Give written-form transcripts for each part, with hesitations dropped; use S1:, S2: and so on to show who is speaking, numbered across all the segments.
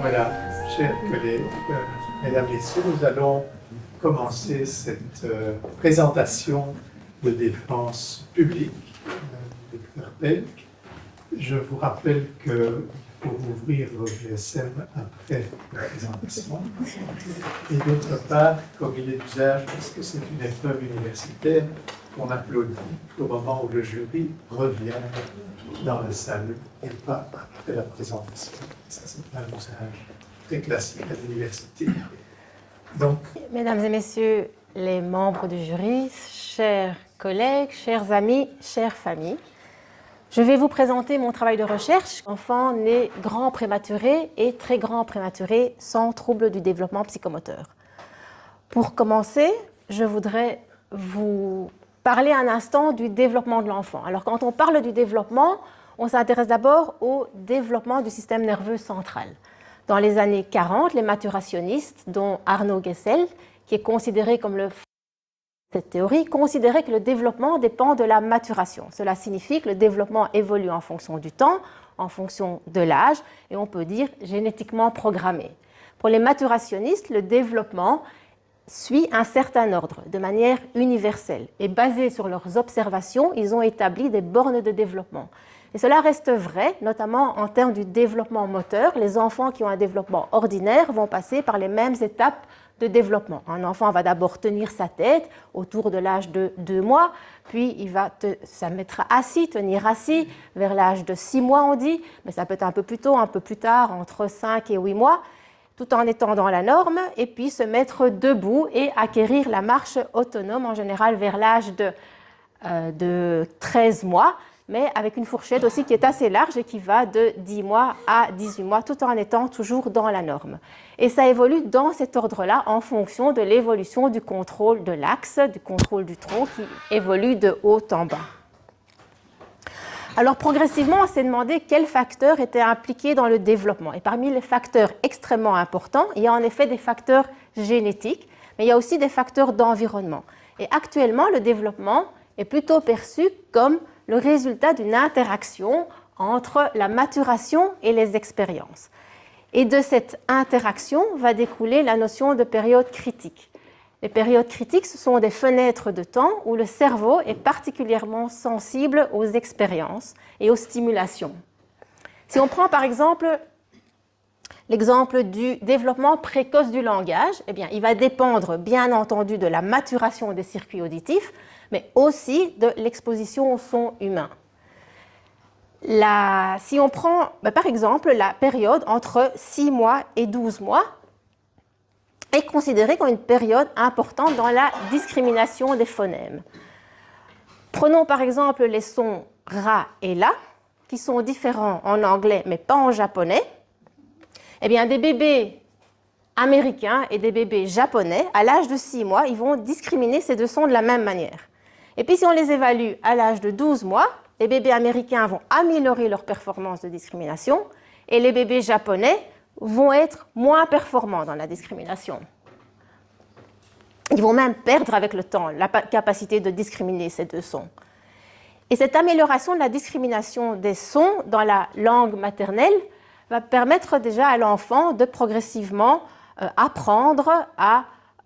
S1: Voilà, chers collègues, mesdames, messieurs, nous allons commencer cette présentation de défense publique du Dr Belk. Je vous rappelle que pour ouvrir vos GSM après la présentation, et d'autre part, comme il est d'usage, parce que c'est une épreuve universitaire, on applaudit au moment où le jury revient dans la salle et pas après la présentation. Ça, c'est un usage très classique à l'université. Donc,
S2: mesdames et messieurs les membres du jury, chers collègues, chers amis, chères familles, je vais vous présenter mon travail de recherche, enfants nés grands prématurés et très grands prématurés sans trouble du développement psychomoteur. Pour commencer, je voudrais vous parler un instant du développement de l'enfant. Alors, quand on parle du développement, on s'intéresse d'abord au développement du système nerveux central. Dans les années 40, les maturationnistes, dont Arno Gesell, qui est considéré comme le cette théorie, considérait que le développement dépend de la maturation. Cela signifie que le développement évolue en fonction du temps, en fonction de l'âge, et on peut dire génétiquement programmé. Pour les maturationnistes, le développement suit un certain ordre, de manière universelle. Et basé sur leurs observations, ils ont établi des bornes de développement. Et cela reste vrai, notamment en termes du développement moteur. Les enfants qui ont un développement ordinaire vont passer par les mêmes étapes de développement. Un enfant va d'abord tenir sa tête autour de l'âge de 2 mois, puis il va se mettre assis, tenir assis vers l'âge de 6 mois, on dit, mais ça peut être un peu plus tôt, un peu plus tard, entre 5 et 8 mois, tout en étant dans la norme, et puis se mettre debout et acquérir la marche autonome, en général vers l'âge de 13 mois, mais avec une fourchette aussi qui est assez large et qui va de 10 mois à 18 mois, tout en étant toujours dans la norme. Et ça évolue dans cet ordre-là en fonction de l'évolution du contrôle de l'axe, du contrôle du tronc qui évolue de haut en bas. Alors progressivement, on s'est demandé quels facteurs étaient impliqués dans le développement. Et parmi les facteurs extrêmement importants, il y a en effet des facteurs génétiques, mais il y a aussi des facteurs d'environnement. Et actuellement, le développement est plutôt perçu comme le résultat d'une interaction entre la maturation et les expériences. Et de cette interaction va découler la notion de période critique. Les périodes critiques, ce sont des fenêtres de temps où le cerveau est particulièrement sensible aux expériences et aux stimulations. Si on prend par exemple l'exemple du développement précoce du langage, eh bien, il va dépendre bien entendu de la maturation des circuits auditifs, mais aussi de l'exposition au son humain. Si on prend par exemple la période entre 6 mois et 12 mois, est considérée comme une période importante dans la discrimination des phonèmes. Prenons par exemple les sons ra et la, qui sont différents en anglais mais pas en japonais. Eh bien, des bébés américains et des bébés japonais, à l'âge de 6 mois, ils vont discriminer ces deux sons de la même manière. Et puis, si on les évalue à l'âge de 12 mois, les bébés américains vont améliorer leur performance de discrimination et les bébés japonais vont être moins performants dans la discrimination. Ils vont même perdre avec le temps la capacité de discriminer ces deux sons. Et cette amélioration de la discrimination des sons dans la langue maternelle va permettre déjà à l'enfant de progressivement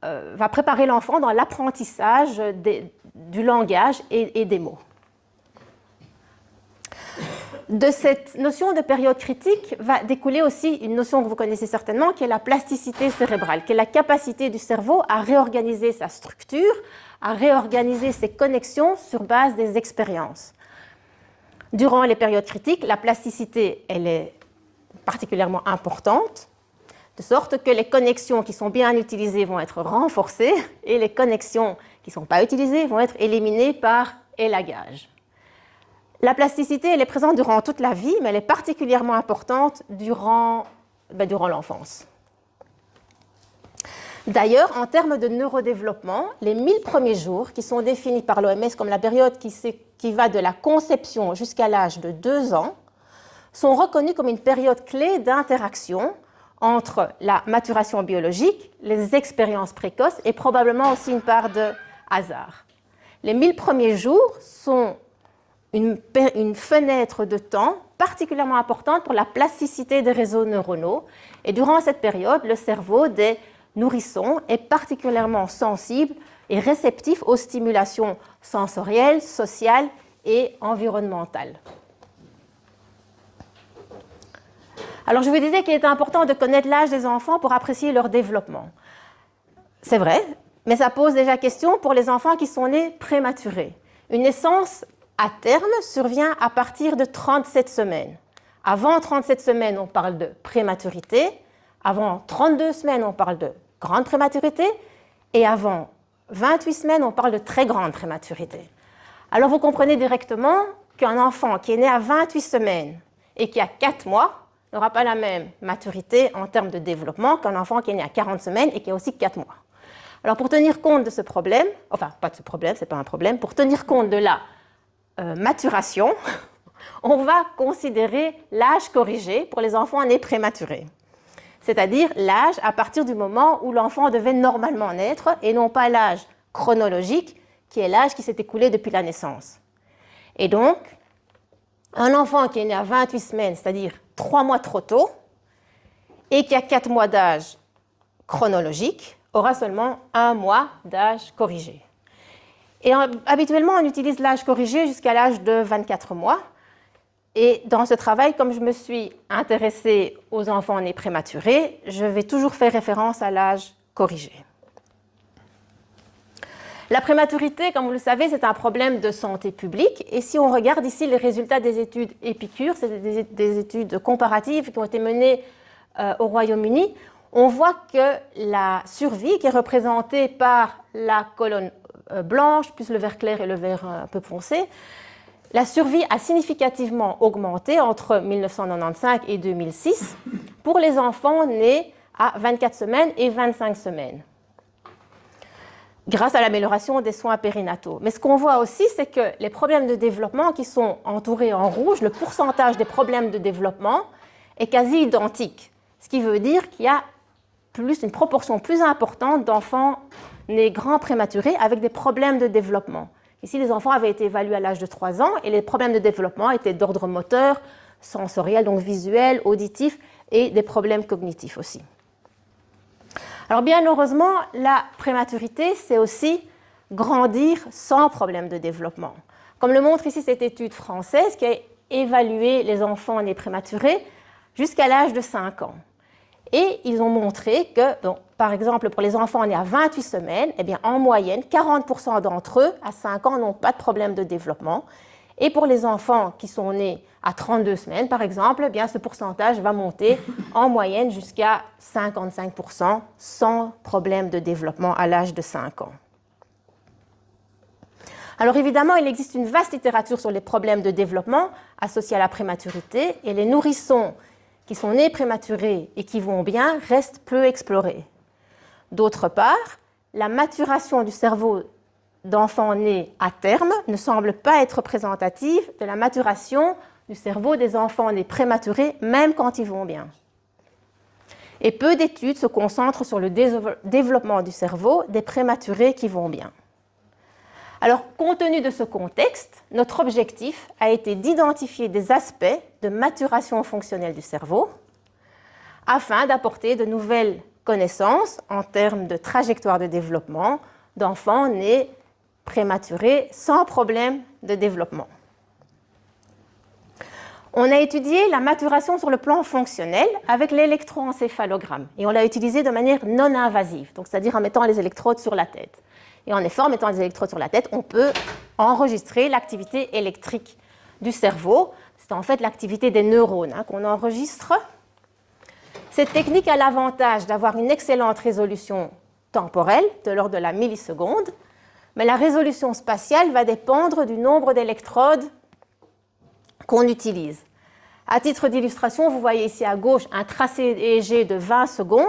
S2: va préparer l'enfant dans l'apprentissage du langage et des mots. De cette notion de période critique va découler aussi une notion que vous connaissez certainement, qui est la plasticité cérébrale, qui est la capacité du cerveau à réorganiser sa structure, à réorganiser ses connexions sur base des expériences. Durant les périodes critiques, la plasticité, elle est particulièrement importante, de sorte que les connexions qui sont bien utilisées vont être renforcées et les connexions qui ne sont pas utilisées vont être éliminées par élagage. La plasticité, elle est présente durant toute la vie, mais elle est particulièrement importante durant l'enfance. D'ailleurs, en termes de neurodéveloppement, les 1000 premiers jours, qui sont définis par l'OMS comme la période qui va de la conception jusqu'à l'âge de 2 ans, sont reconnus comme une période clé d'interaction entre la maturation biologique, les expériences précoces et probablement aussi une part de hasard. Les 1000 premiers jours sont une fenêtre de temps particulièrement importante pour la plasticité des réseaux neuronaux. Et durant cette période, le cerveau des nourrissons est particulièrement sensible et réceptif aux stimulations sensorielles, sociales et environnementales. Alors, je vous disais qu'il était important de connaître l'âge des enfants pour apprécier leur développement. C'est vrai, mais ça pose déjà question pour les enfants qui sont nés prématurés. Une naissance à terme survient à partir de 37 semaines. Avant 37 semaines, on parle de prématurité. Avant 32 semaines, on parle de grande prématurité. Et avant 28 semaines, on parle de très grande prématurité. Alors, vous comprenez directement qu'un enfant qui est né à 28 semaines et qui a 4 mois n'aura pas la même maturité en termes de développement qu'un enfant qui est né à 40 semaines et qui a aussi 4 mois. Alors, pour tenir compte de ce problème, enfin, pas de ce problème, ce n'est pas un problème, pour tenir compte de la maturation, on va considérer l'âge corrigé pour les enfants nés prématurés, c'est-à-dire l'âge à partir du moment où l'enfant devait normalement naître et non pas l'âge chronologique qui est l'âge qui s'est écoulé depuis la naissance. Et donc, un enfant qui est né à 28 semaines, c'est-à-dire 3 mois trop tôt, et qui a 4 mois d'âge chronologique, aura seulement 1 mois d'âge corrigé. Et habituellement, on utilise l'âge corrigé jusqu'à l'âge de 24 mois. Et dans ce travail, comme je me suis intéressée aux enfants nés prématurés, je vais toujours faire référence à l'âge corrigé. La prématurité, comme vous le savez, c'est un problème de santé publique. Et si on regarde ici les résultats des études Épicure, c'est des études comparatives qui ont été menées au Royaume-Uni, on voit que la survie, qui est représentée par la colonne blanche, plus le vert clair et le vert un peu foncé, la survie a significativement augmenté entre 1995 et 2006 pour les enfants nés à 24 semaines et 25 semaines, grâce à l'amélioration des soins périnataux. Mais ce qu'on voit aussi, c'est que les problèmes de développement qui sont entourés en rouge, le pourcentage des problèmes de développement est quasi identique, ce qui veut dire qu'il y a une proportion plus importante d'enfants nés grands prématurés avec des problèmes de développement. Ici, les enfants avaient été évalués à l'âge de 3 ans et les problèmes de développement étaient d'ordre moteur, sensoriel, donc visuel, auditif et des problèmes cognitifs aussi. Alors bien heureusement, la prématurité, c'est aussi grandir sans problème de développement. Comme le montre ici cette étude française qui a évalué les enfants nés prématurés jusqu'à l'âge de 5 ans. Et ils ont montré que, donc, par exemple, pour les enfants nés à 28 semaines, eh bien, en moyenne, 40% d'entre eux, à 5 ans, n'ont pas de problème de développement. Et pour les enfants qui sont nés à 32 semaines, par exemple, eh bien, ce pourcentage va monter en moyenne jusqu'à 55% sans problème de développement à l'âge de 5 ans. Alors évidemment, il existe une vaste littérature sur les problèmes de développement associés à la prématurité et les nourrissons qui sont nés prématurés et qui vont bien restent peu explorés. D'autre part, la maturation du cerveau d'enfants nés à terme ne semble pas être représentative de la maturation du cerveau des enfants nés prématurés, même quand ils vont bien. Et peu d'études se concentrent sur le développement du cerveau des prématurés qui vont bien. Alors, compte tenu de ce contexte, notre objectif a été d'identifier des aspects de maturation fonctionnelle du cerveau afin d'apporter de nouvelles connaissances en termes de trajectoire de développement d'enfants nés prématurés sans problème de développement. On a étudié la maturation sur le plan fonctionnel avec l'électroencéphalogramme et on l'a utilisé de manière non invasive, donc c'est-à-dire en mettant les électrodes sur la tête. Et en effet, en mettant les électrodes sur la tête, on peut enregistrer l'activité électrique du cerveau. C'est en fait l'activité des neurones qu'on enregistre. Cette technique a l'avantage d'avoir une excellente résolution temporelle, de l'ordre de la milliseconde, mais la résolution spatiale va dépendre du nombre d'électrodes qu'on utilise. À titre d'illustration, vous voyez ici à gauche un tracé EEG de 20 secondes,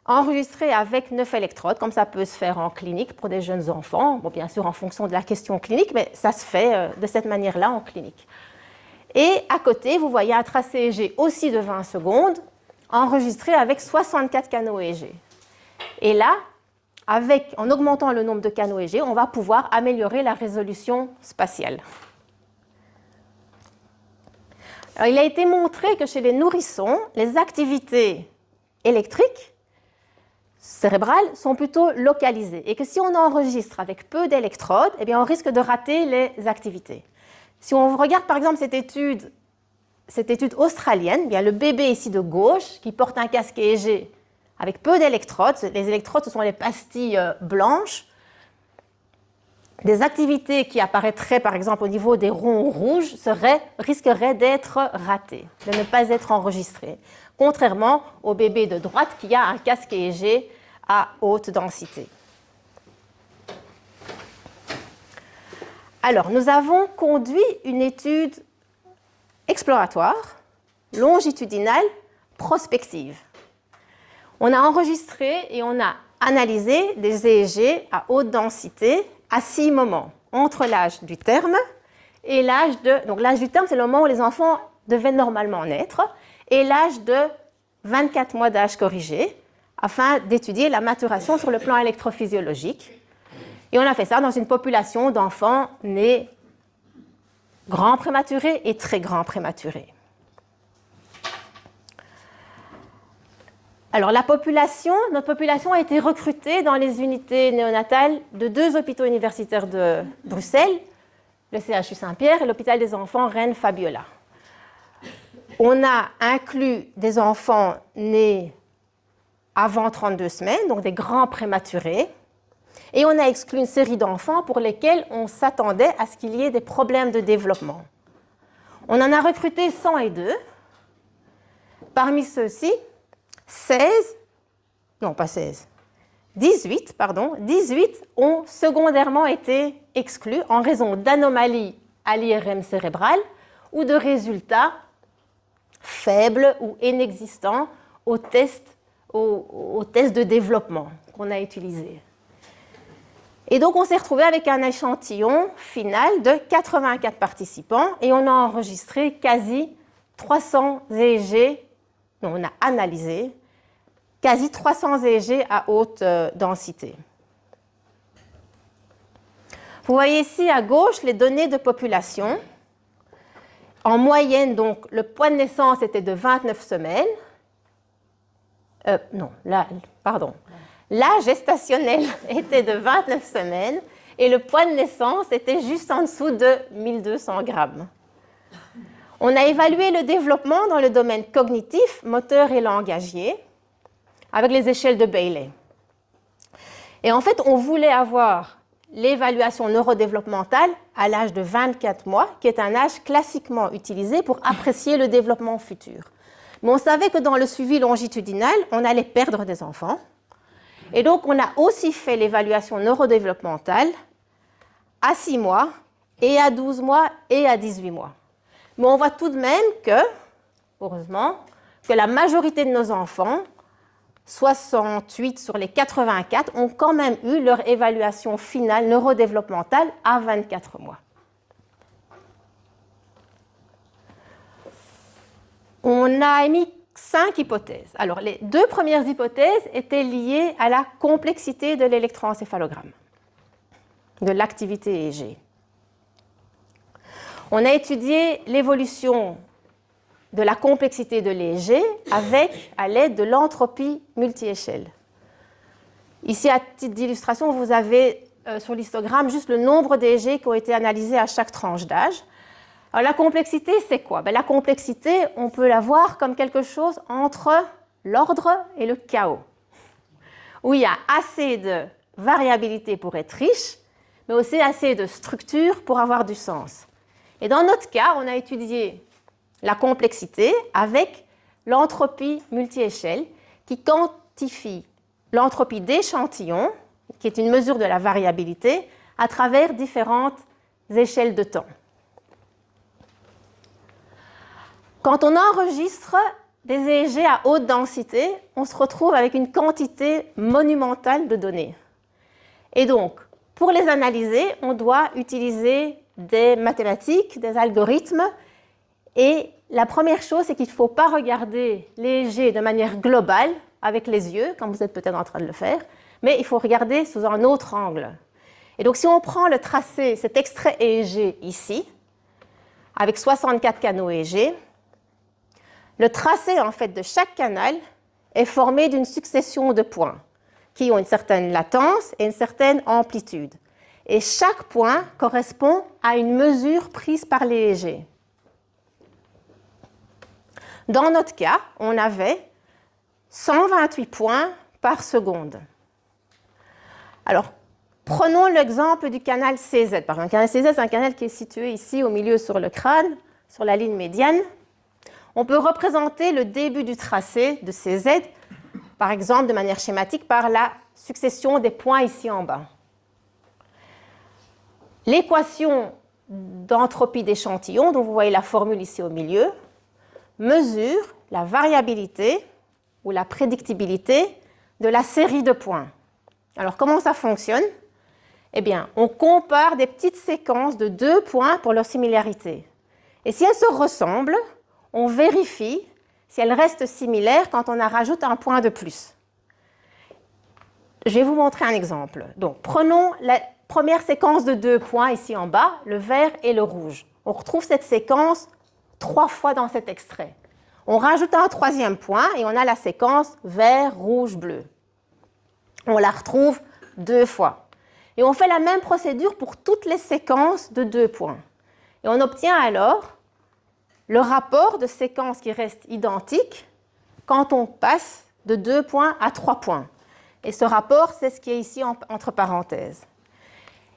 S2: enregistré avec 9 électrodes, comme ça peut se faire en clinique pour des jeunes enfants, bon, bien sûr en fonction de la question clinique, mais ça se fait de cette manière-là en clinique. Et à côté, vous voyez un tracé EEG aussi de 20 secondes, enregistré avec 64 canaux EEG. Et là, en augmentant le nombre de canaux EEG, on va pouvoir améliorer la résolution spatiale. Alors, il a été montré que chez les nourrissons, les activités électriques cérébrales sont plutôt localisées et que si on enregistre avec peu d'électrodes, eh bien, on risque de rater les activités. Si on regarde par exemple cette étude australienne, eh bien, le bébé ici de gauche qui porte un casque EEG avec peu d'électrodes, les électrodes ce sont les pastilles blanches, des activités qui apparaîtraient par exemple au niveau des ronds rouges risqueraient d'être ratées, de ne pas être enregistrées, contrairement au bébé de droite qui a un casque EEG à haute densité. Alors, nous avons conduit une étude exploratoire, longitudinale, prospective. On a enregistré et on a analysé des EEG à haute densité à 6 moments, entre l'âge du terme et l'âge de... Donc l'âge du terme, c'est le moment où les enfants devaient normalement naître, et l'âge de 24 mois d'âge corrigé, afin d'étudier la maturation sur le plan électrophysiologique. Et on a fait ça dans une population d'enfants nés grands prématurés et très grands prématurés. Alors, notre population a été recrutée dans les unités néonatales de 2 hôpitaux universitaires de Bruxelles, le CHU Saint-Pierre et l'hôpital des enfants Reine-Fabiola. On a inclus des enfants nés avant 32 semaines, donc des grands prématurés, et on a exclu une série d'enfants pour lesquels on s'attendait à ce qu'il y ait des problèmes de développement. On en a recruté 102. Parmi ceux-ci, 18 ont secondairement été exclus en raison d'anomalies à l'IRM cérébral ou de résultats faibles ou inexistants au test de développement qu'on a utilisé. Et donc, on s'est retrouvé avec un échantillon final de 84 participants et on a enregistré quasi 300 EEG, on a analysé quasi 300 EEG à haute densité. Vous voyez ici à gauche les données de population. En moyenne, donc, le poids de naissance était de 29 semaines. L'âge gestationnel était de 29 semaines et le poids de naissance était juste en dessous de 1200 grammes. On a évalué le développement dans le domaine cognitif, moteur et langagier avec les échelles de Bayley. Et en fait, on voulait avoir l'évaluation neurodéveloppementale à l'âge de 24 mois, qui est un âge classiquement utilisé pour apprécier le développement futur. Mais on savait que dans le suivi longitudinal, on allait perdre des enfants. Et donc, on a aussi fait l'évaluation neurodéveloppementale à 6 mois, et à 12 mois, et à 18 mois. Mais on voit tout de même que, heureusement, que la majorité de nos enfants, 68 sur les 84, ont quand même eu leur évaluation finale neurodéveloppementale à 24 mois. On a émis 5 hypothèses. Alors, les 2 premières hypothèses étaient liées à la complexité de l'électroencéphalogramme, de l'activité EEG. On a étudié l'évolution de la complexité de l'EEG à l'aide de l'entropie multi-échelle. Ici, à titre d'illustration, vous avez sur l'histogramme juste le nombre d'EEG qui ont été analysés à chaque tranche d'âge. Alors, la complexité, c'est quoi? La complexité, on peut la voir comme quelque chose entre l'ordre et le chaos, où il y a assez de variabilité pour être riche, mais aussi assez de structure pour avoir du sens. Et dans notre cas, on a étudié la complexité avec l'entropie multi-échelle qui quantifie l'entropie d'échantillons, qui est une mesure de la variabilité, à travers différentes échelles de temps. Quand on enregistre des EEG à haute densité, on se retrouve avec une quantité monumentale de données. Et donc, pour les analyser, on doit utiliser des mathématiques, des algorithmes. Et la première chose, c'est qu'il ne faut pas regarder l'EEG de manière globale, avec les yeux, comme vous êtes peut-être en train de le faire, mais il faut regarder sous un autre angle. Et donc, si on prend le tracé, cet extrait EEG ici, avec 64 canaux EEG, Le tracé en fait de chaque canal est formé d'une succession de points qui ont une certaine latence et une certaine amplitude. Et chaque point correspond à une mesure prise par les jets. Dans notre cas, on avait 128 points par seconde. Alors, prenons l'exemple du canal CZ. Par exemple, le canal CZ, c'est un canal qui est situé ici au milieu sur le crâne, sur la ligne médiane. On peut représenter le début du tracé de CZ, par exemple, de manière schématique, par la succession des points ici en bas. L'équation d'entropie d'échantillon, dont vous voyez la formule ici au milieu, mesure la variabilité ou la prédictibilité de la série de points. Alors, comment ça fonctionne? Eh bien, on compare des petites séquences de 2 points pour leur similarité. Et si elles se ressemblent, on vérifie si elles restent similaires quand on en rajoute un point de plus. Je vais vous montrer un exemple. Donc, prenons la première séquence de 2 points ici en bas, le vert et le rouge. On retrouve cette séquence 3 fois dans cet extrait. On rajoute un 3e point et on a la séquence vert, rouge, bleu. On la retrouve 2 fois. Et on fait la même procédure pour toutes les séquences de 2 points. Et on obtient alors le rapport de séquences qui reste identique quand on passe de 2 points à 3 points. Et ce rapport, c'est ce qui est ici entre parenthèses.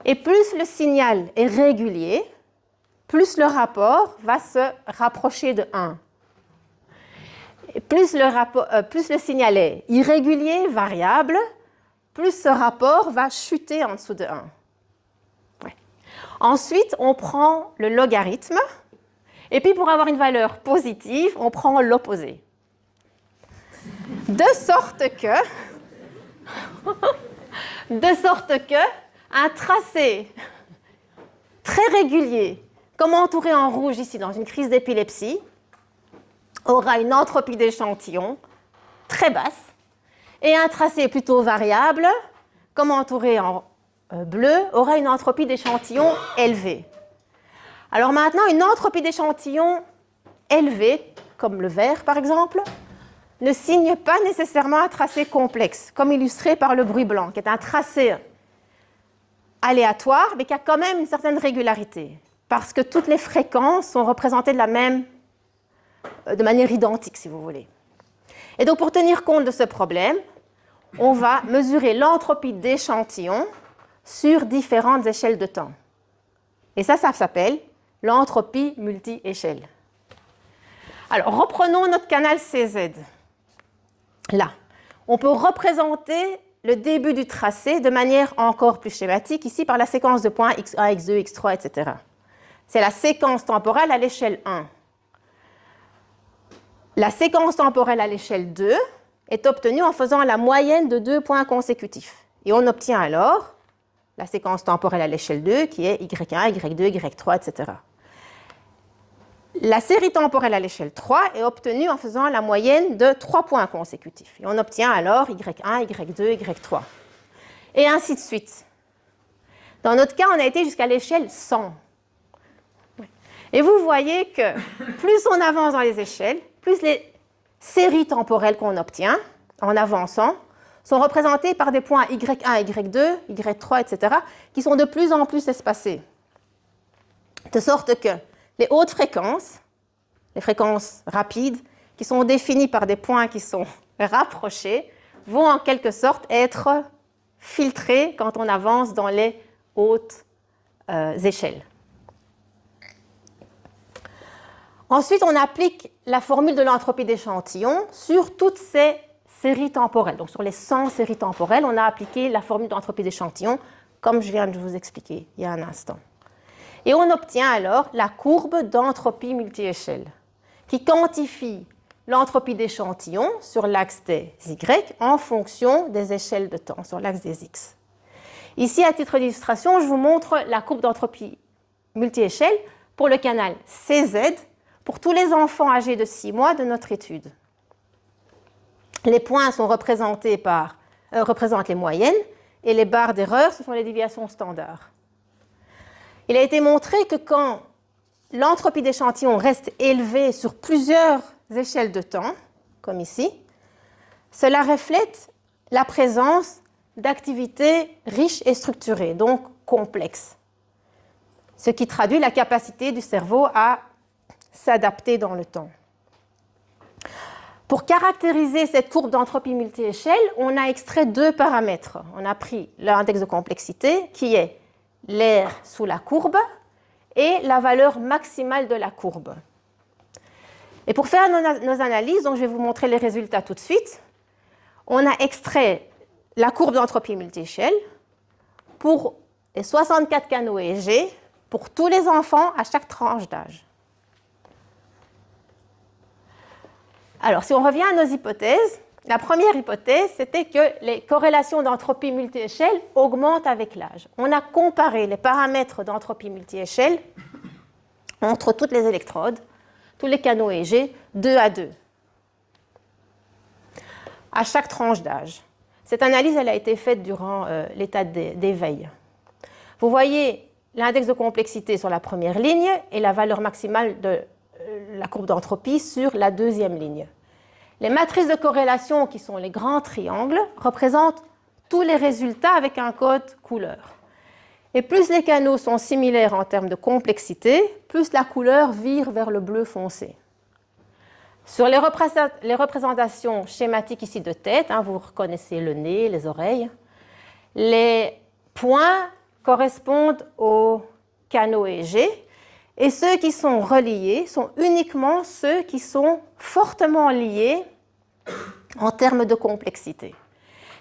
S2: Et plus le signal est régulier, plus le rapport va se rapprocher de 1. Et plus le signal est irrégulier, variable, plus ce rapport va chuter en dessous de 1. Ouais. Ensuite, on prend le logarithme, et puis pour avoir une valeur positive, on prend l'opposé. De sorte que un tracé très régulier, comme entouré en rouge ici dans une crise d'épilepsie, aura une entropie d'échantillon très basse, et un tracé plutôt variable, comme entouré en bleu, aura une entropie d'échantillon élevée. Alors maintenant, une entropie d'échantillon élevée, comme le vert par exemple, ne signe pas nécessairement un tracé complexe, comme illustré par le bruit blanc, qui est un tracé aléatoire, mais qui a quand même une certaine régularité, parce que toutes les fréquences sont représentées de manière identique, si vous voulez. Et donc, pour tenir compte de ce problème, on va mesurer l'entropie d'échantillon sur différentes échelles de temps. Et ça s'appelle l'entropie multi-échelle. Alors, reprenons notre canal CZ. Là, on peut représenter le début du tracé de manière encore plus schématique, ici par la séquence de points x1, x2, x3, etc. C'est la séquence temporelle à l'échelle 1. La séquence temporelle à l'échelle 2 est obtenue en faisant la moyenne de 2 points consécutifs. Et on obtient alors la séquence temporelle à l'échelle 2 qui est y1, y2, y3, etc. La série temporelle à l'échelle 3 est obtenue en faisant la moyenne de 3 points consécutifs. Et on obtient alors y1, y2, y3. Et ainsi de suite. Dans notre cas, on a été jusqu'à l'échelle 100. Et vous voyez que plus on avance dans les échelles, plus les séries temporelles qu'on obtient en avançant sont représentées par des points y1, y2, y3, etc., qui sont de plus en plus espacés. De sorte que les hautes fréquences, les fréquences rapides, qui sont définies par des points qui sont rapprochés, vont en quelque sorte être filtrées quand on avance dans les hautes échelles. Ensuite, on applique la formule de l'entropie d'échantillon sur toutes ces séries temporelles. Donc, sur les 100 séries temporelles, on a appliqué la formule d'entropie d'échantillon, comme je viens de vous expliquer il y a un instant. Et on obtient alors la courbe d'entropie multi-échelle, qui quantifie l'entropie d'échantillon sur l'axe des Y en fonction des échelles de temps, sur l'axe des X. Ici, à titre d'illustration, je vous montre la courbe d'entropie multi-échelle pour le canal CZ, pour tous les enfants âgés de 6 mois de notre étude. Les points sont représentent les moyennes, et les barres d'erreur, ce sont les déviations standards. Il a été montré que quand l'entropie d'échantillon reste élevée sur plusieurs échelles de temps, comme ici, cela reflète la présence d'activités riches et structurées, donc complexes, ce qui traduit la capacité du cerveau à s'adapter dans le temps. Pour caractériser cette courbe d'entropie multi-échelle, on a extrait deux paramètres. On a pris l'index de complexité, qui est l'aire sous la courbe, et la valeur maximale de la courbe. Et pour faire nos analyses, donc je vais vous montrer les résultats tout de suite, on a extrait la courbe d'entropie multi-échelle pour les 64 canaux EEG, pour tous les enfants à chaque tranche d'âge. Alors, si on revient à nos hypothèses, la première hypothèse, c'était que les corrélations d'entropie multi-échelle augmentent avec l'âge. On a comparé les paramètres d'entropie multi-échelle entre toutes les électrodes, tous les canaux EEG, 2 à 2, à chaque tranche d'âge. Cette analyse, elle a été faite durant l'état d'éveil. Vous voyez l'index de complexité sur la première ligne et la valeur maximale de la courbe d'entropie sur la deuxième ligne. Les matrices de corrélation, qui sont les grands triangles, représentent tous les résultats avec un code couleur. Et plus les canaux sont similaires en termes de complexité, plus la couleur vire vers le bleu foncé. Sur les représentations schématiques ici de tête, vous reconnaissez le nez, les oreilles, les points correspondent aux canaux EEG, et ceux qui sont reliés sont uniquement ceux qui sont fortement liés en termes de complexité.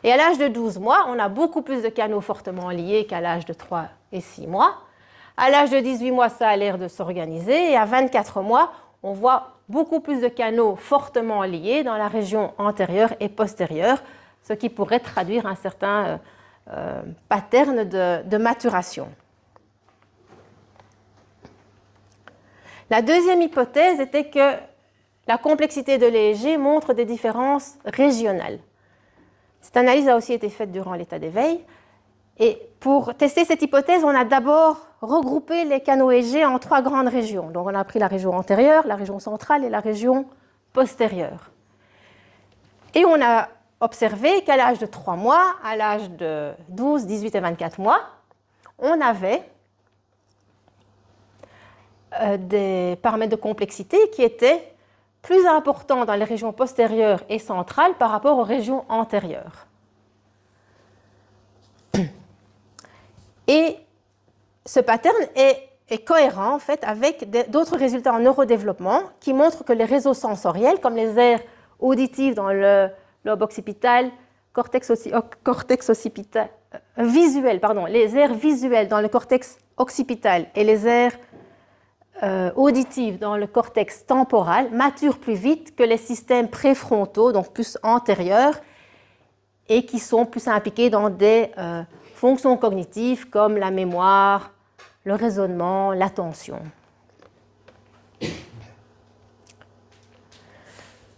S2: Et à l'âge de 12 mois, on a beaucoup plus de canaux fortement liés qu'à l'âge de 3 et 6 mois. À l'âge de 18 mois, ça a l'air de s'organiser. Et à 24 mois, on voit beaucoup plus de canaux fortement liés dans la région antérieure et postérieure, ce qui pourrait traduire un certain pattern de maturation. La deuxième hypothèse était que la complexité de l'EEG montre des différences régionales. Cette analyse a aussi été faite durant l'état d'éveil. Et pour tester cette hypothèse, on a d'abord regroupé les canaux EEG en 3 grandes régions. Donc on a pris la région antérieure, la région centrale et la région postérieure. Et on a observé qu'à l'âge de 3 mois, à l'âge de 12, 18 et 24 mois, on avait des paramètres de complexité qui étaient plus importants dans les régions postérieures et centrales par rapport aux régions antérieures. Et ce pattern est cohérent en fait avec d'autres résultats en neurodéveloppement qui montrent que les réseaux sensoriels, comme les aires auditives dans le lobe occipital, les aires visuelles dans le cortex occipital et les aires auditives dans le cortex temporal maturent plus vite que les systèmes préfrontaux, donc plus antérieurs, et qui sont plus impliqués dans des fonctions cognitives comme la mémoire, le raisonnement, l'attention.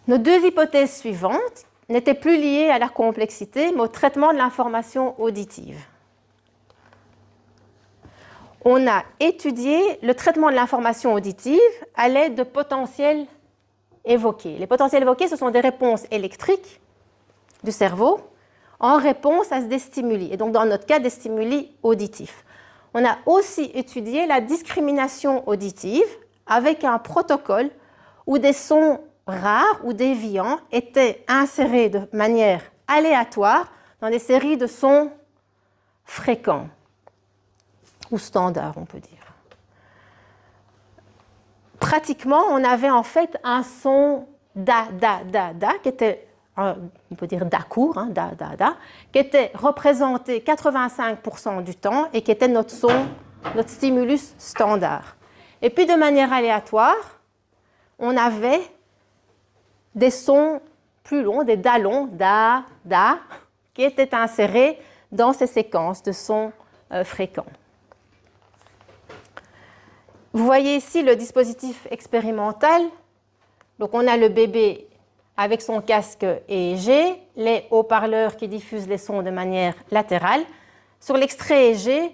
S2: Nos 2 hypothèses suivantes n'étaient plus liées à la complexité, mais au traitement de l'information auditive. On a étudié le traitement de l'information auditive à l'aide de potentiels évoqués. Les potentiels évoqués, ce sont des réponses électriques du cerveau en réponse à des stimuli, et donc dans notre cas, des stimuli auditifs. On a aussi étudié la discrimination auditive avec un protocole où des sons rares ou déviants étaient insérés de manière aléatoire dans des séries de sons fréquents ou standards, on peut dire. Pratiquement, on avait en fait un son da, da, da, da, qui était, on peut dire da court, da, da, da, qui était représenté 85% du temps et qui était notre son, notre stimulus standard. Et puis de manière aléatoire, on avait des sons plus longs, des da longs, da, da, qui étaient insérés dans ces séquences de sons fréquents. Vous voyez ici le dispositif expérimental. Donc on a le bébé avec son casque EEG, les haut-parleurs qui diffusent les sons de manière latérale. Sur l'extrait EEG,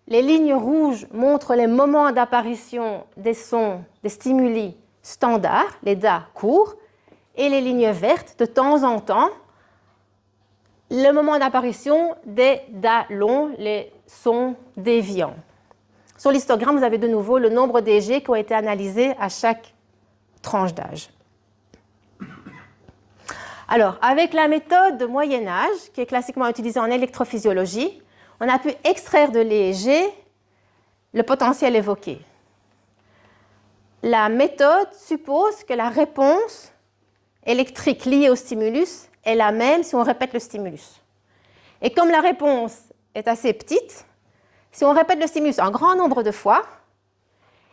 S2: les lignes rouges montrent les moments d'apparition des sons, des stimuli standards, les DA courts, et les lignes vertes, de temps en temps, le moment d'apparition des DA longs, les sons déviants. Sur l'histogramme, vous avez de nouveau le nombre d'EG qui ont été analysés à chaque tranche d'âge. Alors, avec la méthode de Moyen-Âge, qui est classiquement utilisée en électrophysiologie, on a pu extraire de l'EEG le potentiel évoqué. La méthode suppose que la réponse électrique liée au stimulus est la même si on répète le stimulus. Et comme la réponse est assez petite, si on répète le stimulus un grand nombre de fois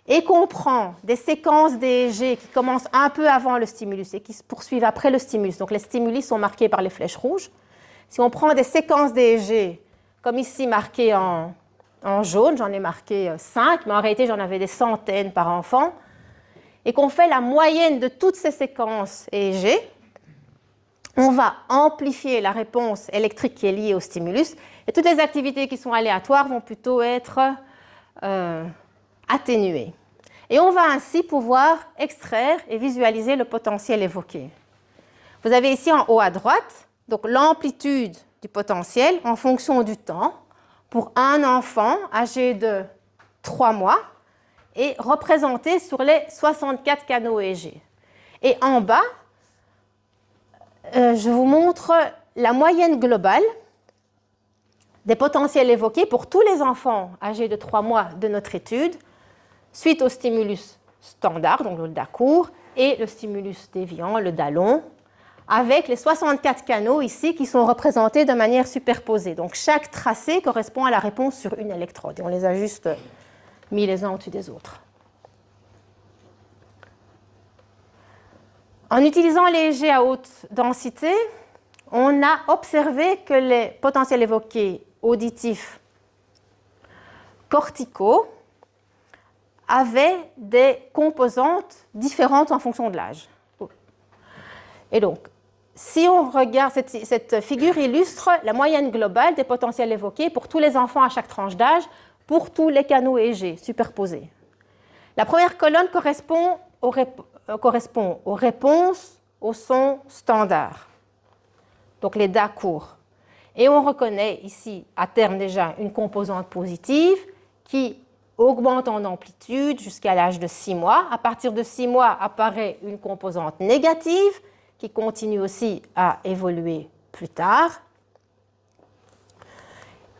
S2: et qu'on prend des séquences d'EEG qui commencent un peu avant le stimulus et qui se poursuivent après le stimulus, donc les stimuli sont marqués par les flèches rouges, si on prend des séquences d'EEG comme ici marquées en jaune, j'en ai marqué 5, mais en réalité j'en avais des centaines par enfant, et qu'on fait la moyenne de toutes ces séquences EEG, on va amplifier la réponse électrique qui est liée au stimulus, et toutes les activités qui sont aléatoires vont plutôt être atténuées. Et on va ainsi pouvoir extraire et visualiser le potentiel évoqué. Vous avez ici en haut à droite donc l'amplitude du potentiel en fonction du temps pour un enfant âgé de 3 mois et représenté sur les 64 canaux EEG. Et en bas, je vous montre la moyenne globale des potentiels évoqués pour tous les enfants âgés de 3 mois de notre étude, suite au stimulus standard, donc le DA court, et le stimulus déviant, le DA long, avec les 64 canaux ici qui sont représentés de manière superposée. Donc chaque tracé correspond à la réponse sur une électrode, et on les a juste mis les uns au-dessus des autres. En utilisant les EEG à haute densité, on a observé que les potentiels évoqués auditifs corticaux avaient des composantes différentes en fonction de l'âge. Et donc, si on regarde, cette figure illustre la moyenne globale des potentiels évoqués pour tous les enfants à chaque tranche d'âge, pour tous les canaux EEG superposés. La première colonne correspond aux réponses au son standard, donc les DA courts. Et on reconnaît ici, à terme déjà, une composante positive qui augmente en amplitude jusqu'à l'âge de 6 mois. À partir de 6 mois apparaît une composante négative qui continue aussi à évoluer plus tard.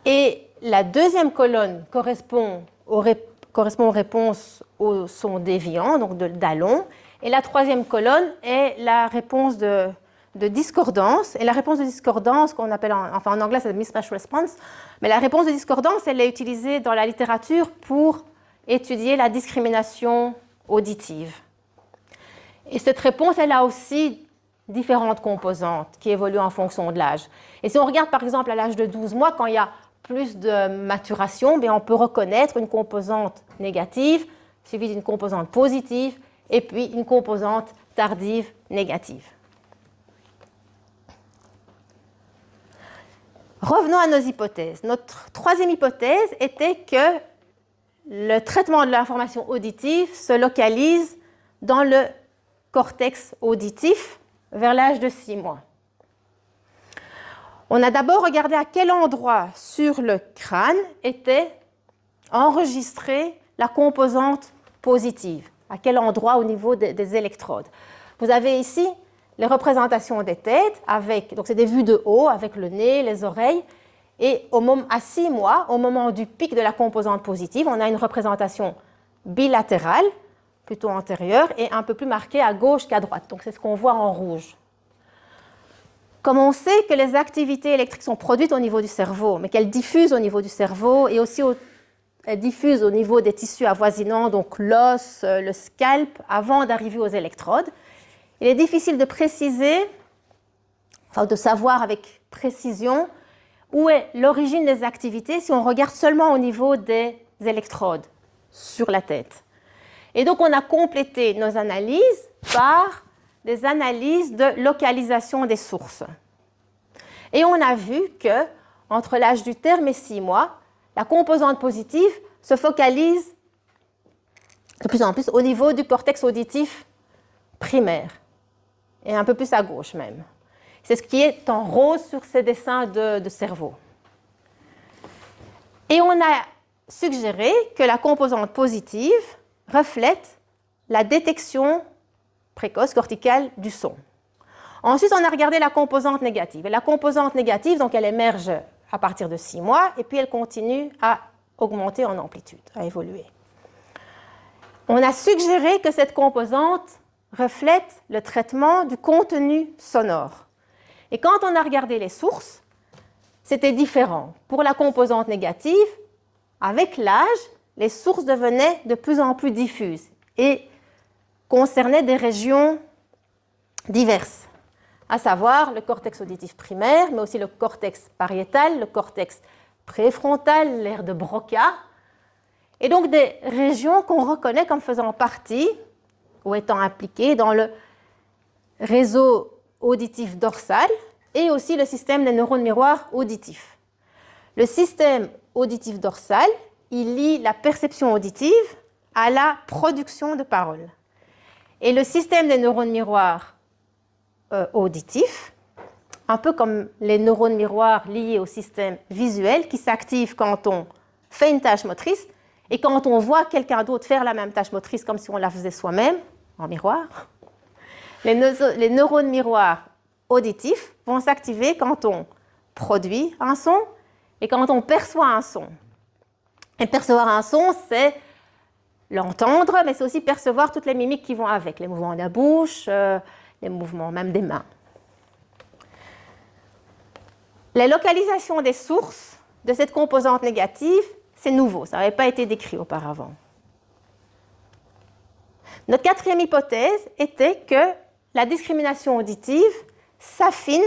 S2: Et la deuxième colonne correspond aux réponses au son déviant, donc de DA long. Et la troisième colonne est la réponse de discordance. Et la réponse de discordance, qu'on appelle en anglais, c'est mismatch response. Mais la réponse de discordance, elle est utilisée dans la littérature pour étudier la discrimination auditive. Et cette réponse, elle a aussi différentes composantes qui évoluent en fonction de l'âge. Et si on regarde par exemple à l'âge de 12 mois, quand il y a plus de maturation, on peut reconnaître une composante négative suivie d'une composante positive et puis une composante tardive négative. Revenons à nos hypothèses. Notre troisième hypothèse était que le traitement de l'information auditive se localise dans le cortex auditif vers l'âge de 6 mois. On a d'abord regardé à quel endroit sur le crâne était enregistrée la composante positive, à quel endroit au niveau des électrodes. Vous avez ici les représentations des têtes, donc c'est des vues de haut avec le nez, les oreilles, et à 6 mois, au moment du pic de la composante positive, on a une représentation bilatérale, plutôt antérieure, et un peu plus marquée à gauche qu'à droite. Donc c'est ce qu'on voit en rouge. Comme on sait que les activités électriques sont produites au niveau du cerveau, mais qu'elles diffusent au niveau du cerveau et aussi elles diffusent au niveau des tissus avoisinants, donc l'os, le scalp, avant d'arriver aux électrodes, il est difficile de préciser, de savoir avec précision où est l'origine des activités si on regarde seulement au niveau des électrodes sur la tête. Et donc on a complété nos analyses par des analyses de localisation des sources. Et on a vu que entre l'âge du terme et 6 mois, la composante positive se focalise de plus en plus au niveau du cortex auditif primaire. et un peu plus à gauche même. C'est ce qui est en rose sur ces dessins de cerveau. Et on a suggéré que la composante positive reflète la détection précoce corticale du son. Ensuite, on a regardé la composante négative. Et la composante négative, donc elle émerge à partir de 6 mois et puis elle continue à augmenter en amplitude, à évoluer. On a suggéré que cette composante reflète le traitement du contenu sonore. Et quand on a regardé les sources, c'était différent. Pour la composante négative, avec l'âge, les sources devenaient de plus en plus diffuses et concernaient des régions diverses, à savoir le cortex auditif primaire, mais aussi le cortex pariétal, le cortex préfrontal, l'aire de Broca, et donc des régions qu'on reconnaît comme faisant partie ou étant impliquées dans le réseau auditif dorsal et aussi le système des neurones miroirs auditifs. Le système auditif dorsal, il lie la perception auditive à la production de paroles. Et le système des neurones miroirs auditifs, un peu comme les neurones miroirs liés au système visuel qui s'activent quand on fait une tâche motrice et quand on voit quelqu'un d'autre faire la même tâche motrice comme si on la faisait soi-même, en miroir. Les neurones miroirs auditifs vont s'activer quand on produit un son et quand on perçoit un son. Et percevoir un son, c'est l'entendre, mais c'est aussi percevoir toutes les mimiques qui vont avec, les mouvements de la bouche, les mouvements même des mains. La localisation des sources de cette composante négative, c'est nouveau, ça n'avait pas été décrit auparavant. Notre quatrième hypothèse était que la discrimination auditive s'affine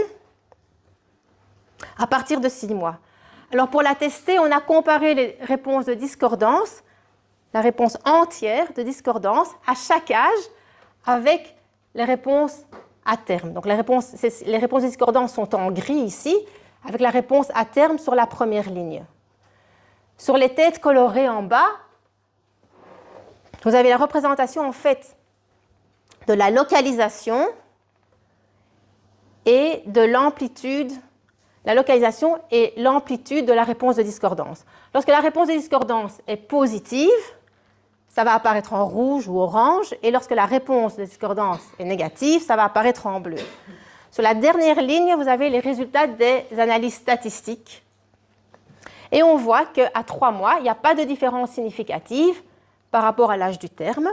S2: à partir de 6 mois. Alors pour la tester, on a comparé les réponses de discordance, la réponse entière de discordance à chaque âge avec les réponses à terme. Donc les réponses de discordance sont en gris ici, avec la réponse à terme sur la première ligne. Sur les têtes colorées en bas, vous avez la représentation en fait de la localisation et de l'amplitude, la localisation et l'amplitude de la réponse de discordance. Lorsque la réponse de discordance est positive, ça va apparaître en rouge ou orange, et lorsque la réponse de discordance est négative, ça va apparaître en bleu. Sur la dernière ligne, vous avez les résultats des analyses statistiques. Et on voit qu'à 3 mois, il n'y a pas de différence significative par rapport à l'âge du terme.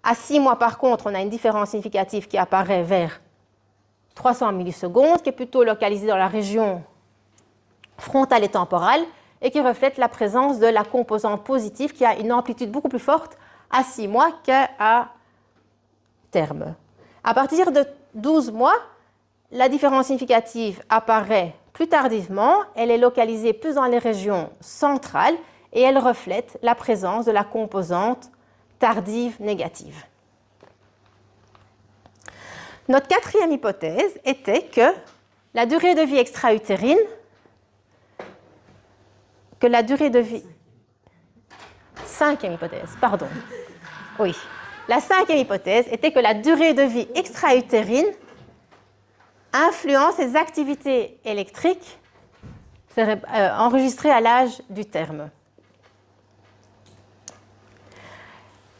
S2: À 6 mois, par contre, on a une différence significative qui apparaît vers 300 millisecondes, qui est plutôt localisée dans la région frontale et temporale, et qui reflète la présence de la composante positive qui a une amplitude beaucoup plus forte à 6 mois qu'à terme. À partir de 12 mois, la différence significative apparaît plus tardivement, elle est localisée plus dans les régions centrales et elle reflète la présence de la composante tardive négative. Notre quatrième hypothèse était que la durée de vie extra-utérine, cinquième hypothèse, pardon. Oui. La cinquième hypothèse était que la durée de vie extra-utérine influence les activités électriques enregistrées à l'âge du terme.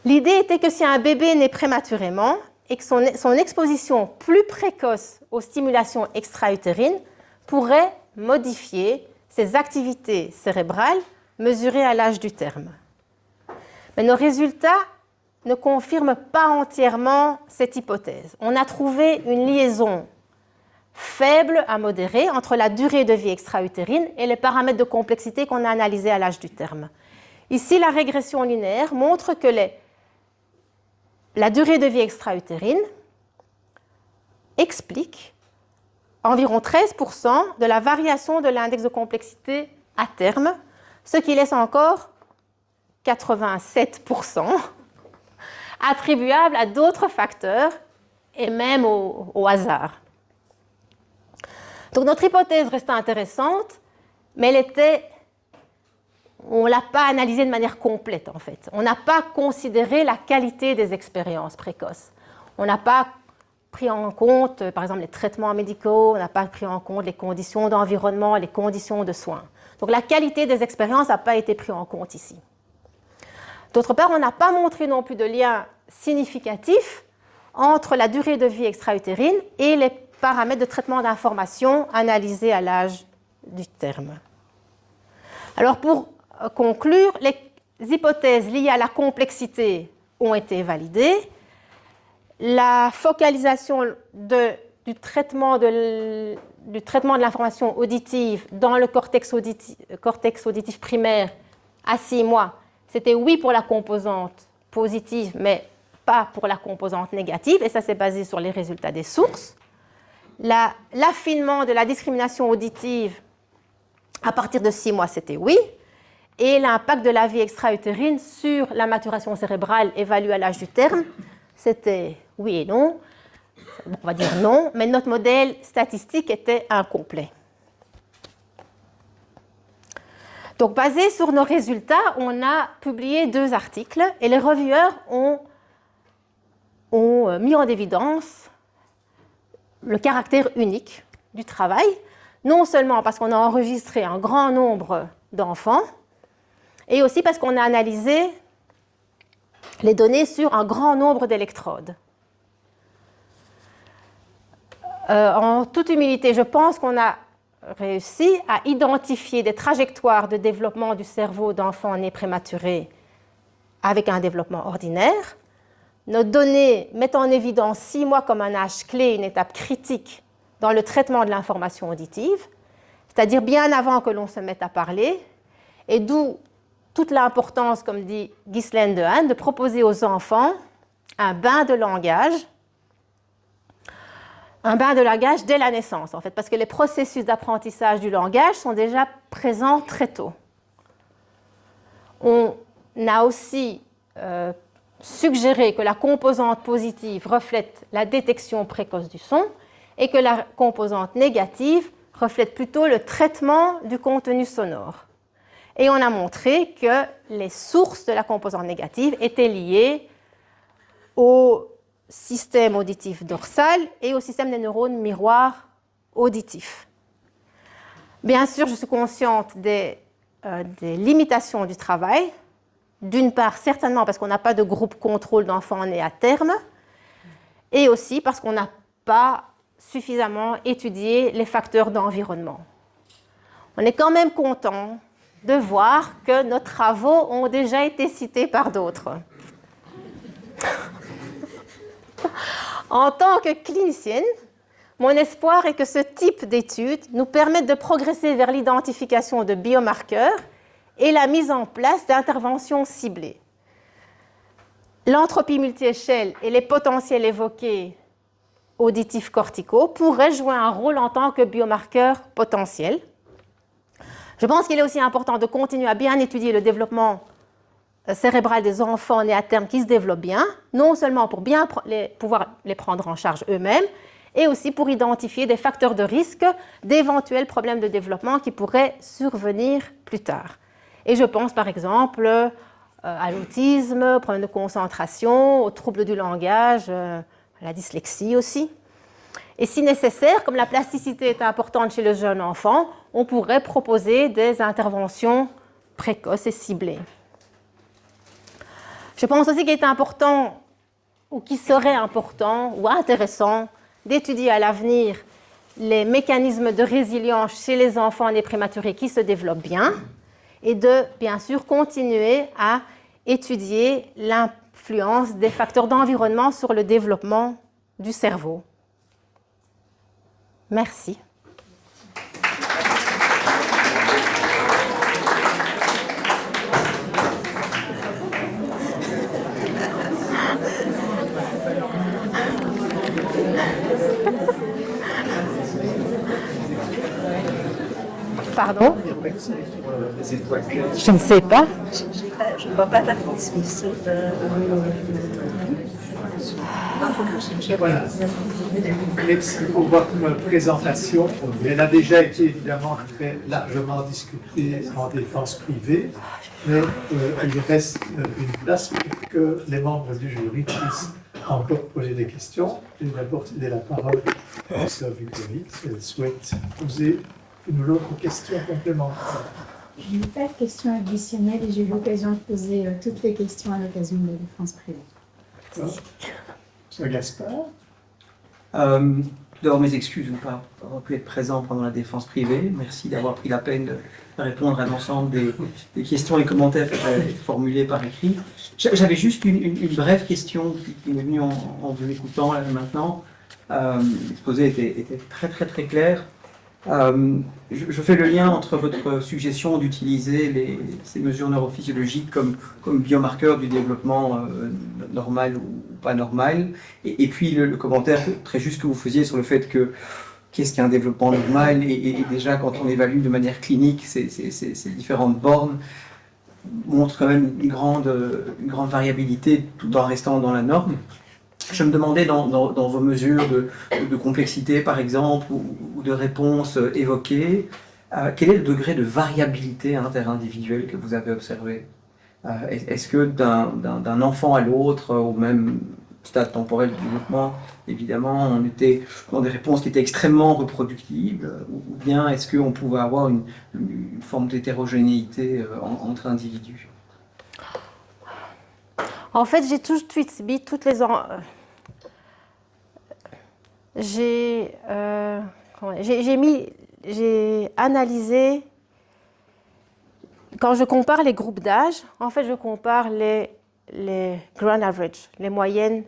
S2: L'idée était que si un bébé naît prématurément et que son exposition plus précoce aux stimulations extra-utérines pourrait modifier ses activités cérébrales mesurées à l'âge du terme. Mais nos résultats ne confirment pas entièrement cette hypothèse. On a trouvé une liaison faible à modérée entre la durée de vie extra-utérine et les paramètres de complexité qu'on a analysés à l'âge du terme. Ici, la régression linéaire montre que la durée de vie extra-utérine explique environ 13% de la variation de l'index de complexité à terme, ce qui laisse encore 87% attribuables à d'autres facteurs et même au hasard. Donc notre hypothèse restait intéressante, mais on ne l'a pas analysée de manière complète en fait. On n'a pas considéré la qualité des expériences précoces. On n'a pas pris en compte, par exemple, les traitements médicaux, on n'a pas pris en compte les conditions d'environnement, les conditions de soins. Donc la qualité des expériences n'a pas été prise en compte ici. D'autre part, on n'a pas montré non plus de lien significatif entre la durée de vie extra-utérine et les paramètres de traitement d'information analysés à l'âge du terme. Alors pour conclure, les hypothèses liées à la complexité ont été validées. La focalisation du traitement de l'information auditive dans le cortex auditif primaire à 6 mois, c'était oui pour la composante positive, mais pas pour la composante négative, et ça c'est basé sur les résultats des sources. L'affinement de la discrimination auditive à partir de 6 mois, c'était oui, et l'impact de la vie extra-utérine sur la maturation cérébrale évaluée à l'âge du terme, c'était oui et non. On va dire non, mais notre modèle statistique était incomplet. Donc, basé sur nos résultats, on a publié 2 articles et les reviewers ont mis en évidence le caractère unique du travail, non seulement parce qu'on a enregistré un grand nombre d'enfants, et aussi parce qu'on a analysé les données sur un grand nombre d'électrodes. En toute humilité, je pense qu'on a réussi à identifier des trajectoires de développement du cerveau d'enfants nés prématurés avec un développement ordinaire. Nos données mettent en évidence 6 mois comme un âge clé, une étape critique dans le traitement de l'information auditive, c'est-à-dire bien avant que l'on se mette à parler, et d'où toute l'importance, comme dit Ghislaine Dehaene, de proposer aux enfants un bain de langage dès la naissance, en fait, parce que les processus d'apprentissage du langage sont déjà présents très tôt. On a aussi suggéré que la composante positive reflète la détection précoce du son et que la composante négative reflète plutôt le traitement du contenu sonore. Et on a montré que les sources de la composante négative étaient liées au système auditif dorsal et au système des neurones miroirs auditifs. Bien sûr, je suis consciente des limitations du travail. D'une part, certainement parce qu'on n'a pas de groupe contrôle d'enfants nés à terme, et aussi parce qu'on n'a pas suffisamment étudié les facteurs d'environnement. On est quand même content de voir que nos travaux ont déjà été cités par d'autres. En tant que clinicienne, mon espoir est que ce type d'études nous permette de progresser vers l'identification de biomarqueurs et la mise en place d'interventions ciblées. L'entropie multi-échelle et les potentiels évoqués auditifs corticaux pourraient jouer un rôle en tant que biomarqueurs potentiels. Je pense qu'il est aussi important de continuer à bien étudier le développement cérébral des enfants nés à terme qui se développent bien, non seulement pour bien pouvoir les prendre en charge eux-mêmes, et aussi pour identifier des facteurs de risque d'éventuels problèmes de développement qui pourraient survenir plus tard. Et je pense par exemple à l'autisme, aux problèmes de concentration, aux troubles du langage, à la dyslexie aussi. Et si nécessaire, comme la plasticité est importante chez le jeune enfant, on pourrait proposer des interventions précoces et ciblées. Je pense aussi qu'il est important, ou qu'il serait important ou intéressant, d'étudier à l'avenir les mécanismes de résilience chez les enfants nés prématurés qui se développent bien, et de, bien sûr, continuer à étudier l'influence des facteurs d'environnement sur le développement du cerveau. Merci. Pardon? Je ne sais pas.
S3: Je ne vois pas la transmission.
S1: Voilà. Merci pour votre présentation. Elle a déjà été évidemment très largement discutée en défense privée, mais il reste une place pour que les membres du jury puissent encore poser des questions. Je vais d'abord céder la parole à Sœur Vukovic, si elle souhaite poser une ou l'autre question complémentaire.
S4: Je n'ai pas de questions additionnelles et j'ai eu l'occasion de poser toutes les questions à l'occasion de la défense privée.
S1: D'accord. Sœur Gaspard.
S5: Tout d'abord, mes excuses de ne pas avoir pu être présent pendant la défense privée. Merci d'avoir pris la peine de répondre à l'ensemble des questions et commentaires que j'avais formulés par écrit. J'avais juste une brève question qui m'est venue en vous écoutant là, maintenant. L'exposé était très très très clair. Je fais le lien entre votre suggestion d'utiliser ces mesures neurophysiologiques comme biomarqueurs du développement normal ou pas normal, et puis le commentaire très juste que vous faisiez sur le fait que qu'est-ce qu'un développement normal, et déjà quand on évalue de manière clinique ces différentes bornes montrent quand même une grande variabilité tout en restant dans la norme. Je me demandais dans vos mesures de complexité, par exemple, ou de réponse évoquées, quel est le degré de variabilité interindividuelle que vous avez observé? Est-ce que d'un enfant à l'autre, au même stade temporel du développement, évidemment, on était dans des réponses qui étaient extrêmement reproductibles, ou bien est-ce qu'on pouvait avoir une forme d'hétérogénéité entre individus?
S2: En fait, j'ai tout de suite mis toutes les... J'ai analysé, quand je compare les groupes d'âge, en fait, je compare les grand average, les moyennes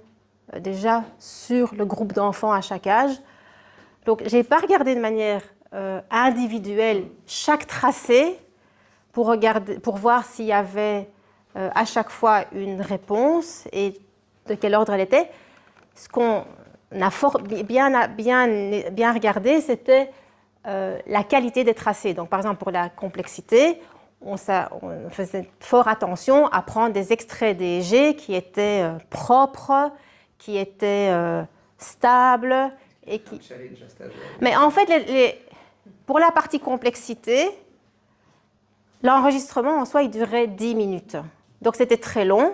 S2: déjà sur le groupe d'enfants à chaque âge. Donc, je n'ai pas regardé de manière individuelle chaque tracé pour voir s'il y avait à chaque fois une réponse et de quel ordre elle était. Ce qu'on a bien regardé, c'était la qualité des tracés. Donc, par exemple, pour la complexité, on faisait fort attention à prendre des extraits d'EEG qui étaient propres, qui étaient stables. Et qui... Mais en fait, pour la partie complexité, l'enregistrement en soi, il durait 10 minutes. Donc, c'était très long.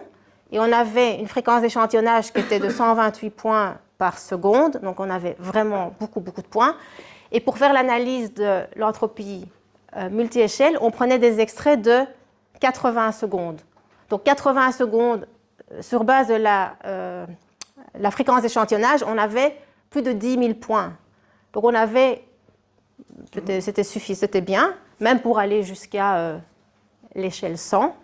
S2: Et on avait une fréquence d'échantillonnage qui était de 128 points par seconde. Donc, on avait vraiment beaucoup de points. Et pour faire l'analyse de l'entropie multi-échelle, on prenait des extraits de 80 secondes. Donc, 80 secondes, sur base de la fréquence d'échantillonnage, on avait plus de 10 000 points. Donc, on avait, c'était suffisant, c'était bien, même pour aller jusqu'à l'échelle 100.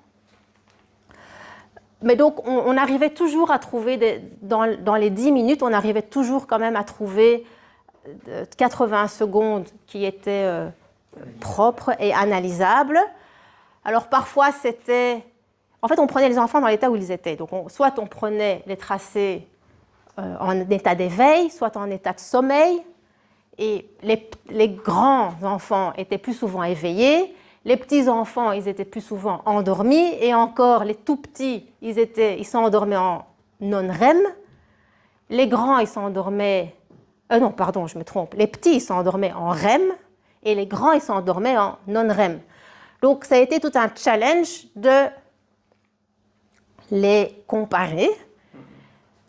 S2: Mais donc, on arrivait toujours à trouver, dans les 10 minutes, on arrivait toujours quand même à trouver 80 secondes qui étaient propres et analysables. Alors, parfois, c'était... En fait, on prenait les enfants dans l'état où ils étaient. Donc, soit on prenait les tracés en état d'éveil, soit en état de sommeil. Et les grands enfants étaient plus souvent éveillés. Les petits-enfants, ils étaient plus souvent endormis. Et encore, les tout-petits, ils s'endormaient en non-REM. Les grands, ils s'endormaient... non, pardon, je me trompe. Les petits, ils s'endormaient en REM. Et les grands, ils s'endormaient en non-REM. Donc, ça a été tout un challenge de les comparer.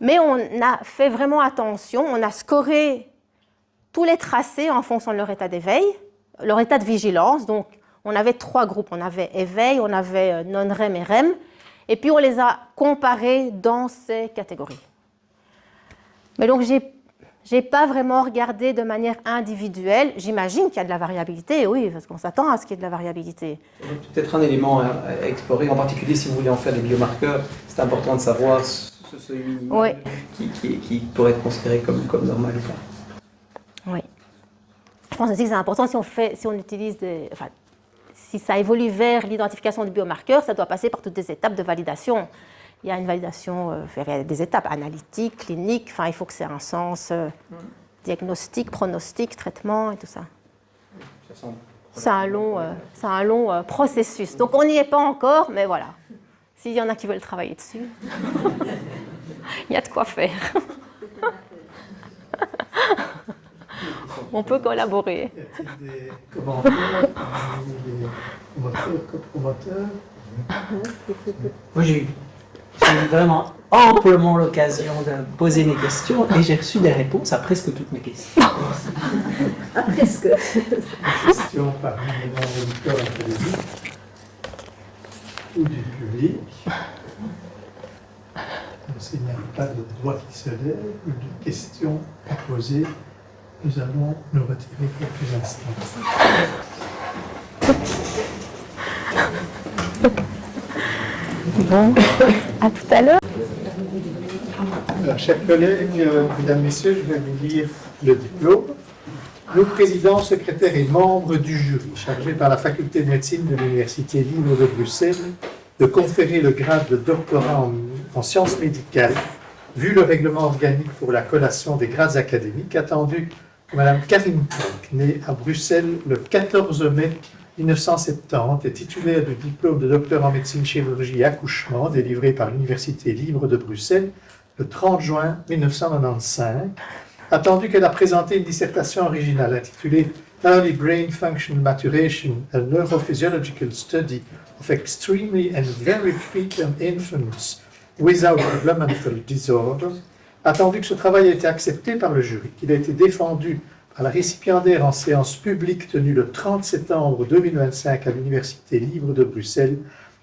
S2: Mais on a fait vraiment attention. On a scoré tous les tracés en fonction de leur état d'éveil, leur état de vigilance. Donc, on avait 3 groupes. On avait éveil, on avait non-REM et REM. Et puis, on les a comparés dans ces catégories. Mais donc, j'ai pas vraiment regardé de manière individuelle. J'imagine qu'il y a de la variabilité, oui, parce qu'on s'attend à ce qu'il y ait de la variabilité.
S5: Peut-être un élément à explorer, en particulier si vous voulez en faire des biomarqueurs, c'est important de savoir ce seuil minimal qui pourrait être considéré comme normal ou pas.
S2: Oui. Je pense aussi que c'est important si on utilise si ça évolue vers l'identification de biomarqueurs, ça doit passer par toutes des étapes de validation. Il y a une validation, il y a des étapes analytiques, cliniques, enfin, il faut que c'est un sens diagnostic, pronostic, traitement et tout ça. C'est un long processus. Donc on n'y est pas encore, mais voilà. S'il y en a qui veulent travailler dessus, il y a de quoi faire. On peut collaborer.
S1: Y a-t-il des commentaires, des promoteurs?
S5: Moi j'ai J'ai eu vraiment amplement l'occasion de poser mes questions et j'ai reçu des réponses à presque toutes mes questions.
S3: Ah, presque.
S1: Question parmi les membres du corps académique ou du public. S'il n'y a pas de doigt qui se lève ou de questions à poser, nous allons nous retirer quelques instants.
S2: Bon, à tout à l'heure.
S1: Alors, chers collègues, mesdames, messieurs, je vais vous lire le diplôme. Nous, président, secrétaire et membre du jury, chargé par la faculté de médecine de l'Université libre de Bruxelles de conférer le grade de doctorat en sciences médicales, vu le règlement organique pour la collation des grades académiques, attendu que Mme Karine Pelk, née à Bruxelles le 14 mai 1970 et titulaire du diplôme de docteur en médecine, chirurgie et accouchement délivré par l'Université libre de Bruxelles le 30 juin 1995, attendu qu'elle a présenté une dissertation originale intitulée Early Brain Functional Maturation, a Neurophysiological Study of Extremely and Very Preterm Infants Without Developmental Disorder, attendu que ce travail a été accepté par le jury, qu'il a été défendu par la récipiendaire en séance publique tenue le 30 septembre 2025 à l'Université libre de Bruxelles,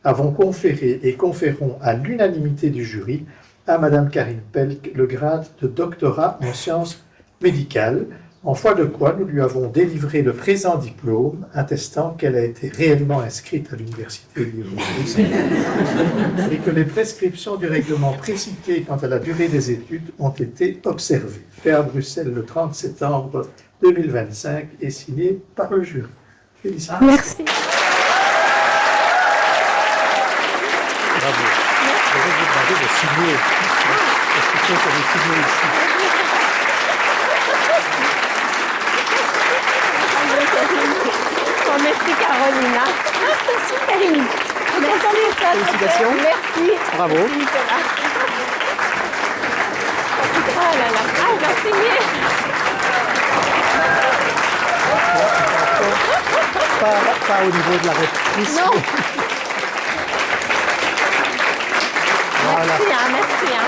S1: avons conféré et conférons à l'unanimité du jury à Mme Karine Pelk le grade de doctorat en sciences médicales, en foi de quoi nous lui avons délivré le présent diplôme, attestant qu'elle a été réellement inscrite à l'Université libre de Bruxelles et que les prescriptions du règlement précité quant à la durée des études ont été observées. Fait à Bruxelles le 30 septembre 2025 et signé par le jury. Félicitations.
S2: Merci.
S1: Bravo. Je vais vous demander de signer. Est-ce que vous avez signé ici?
S2: Oh, merci Carolina. Merci Karine.
S5: Félicitations.
S2: Merci.
S5: Bravo.
S2: Merci Nicolas. Oh là là. Ah, on va signer.
S5: Pas au niveau de la reprise.
S2: Non.
S5: Voilà.
S2: Merci, hein, merci. Hein.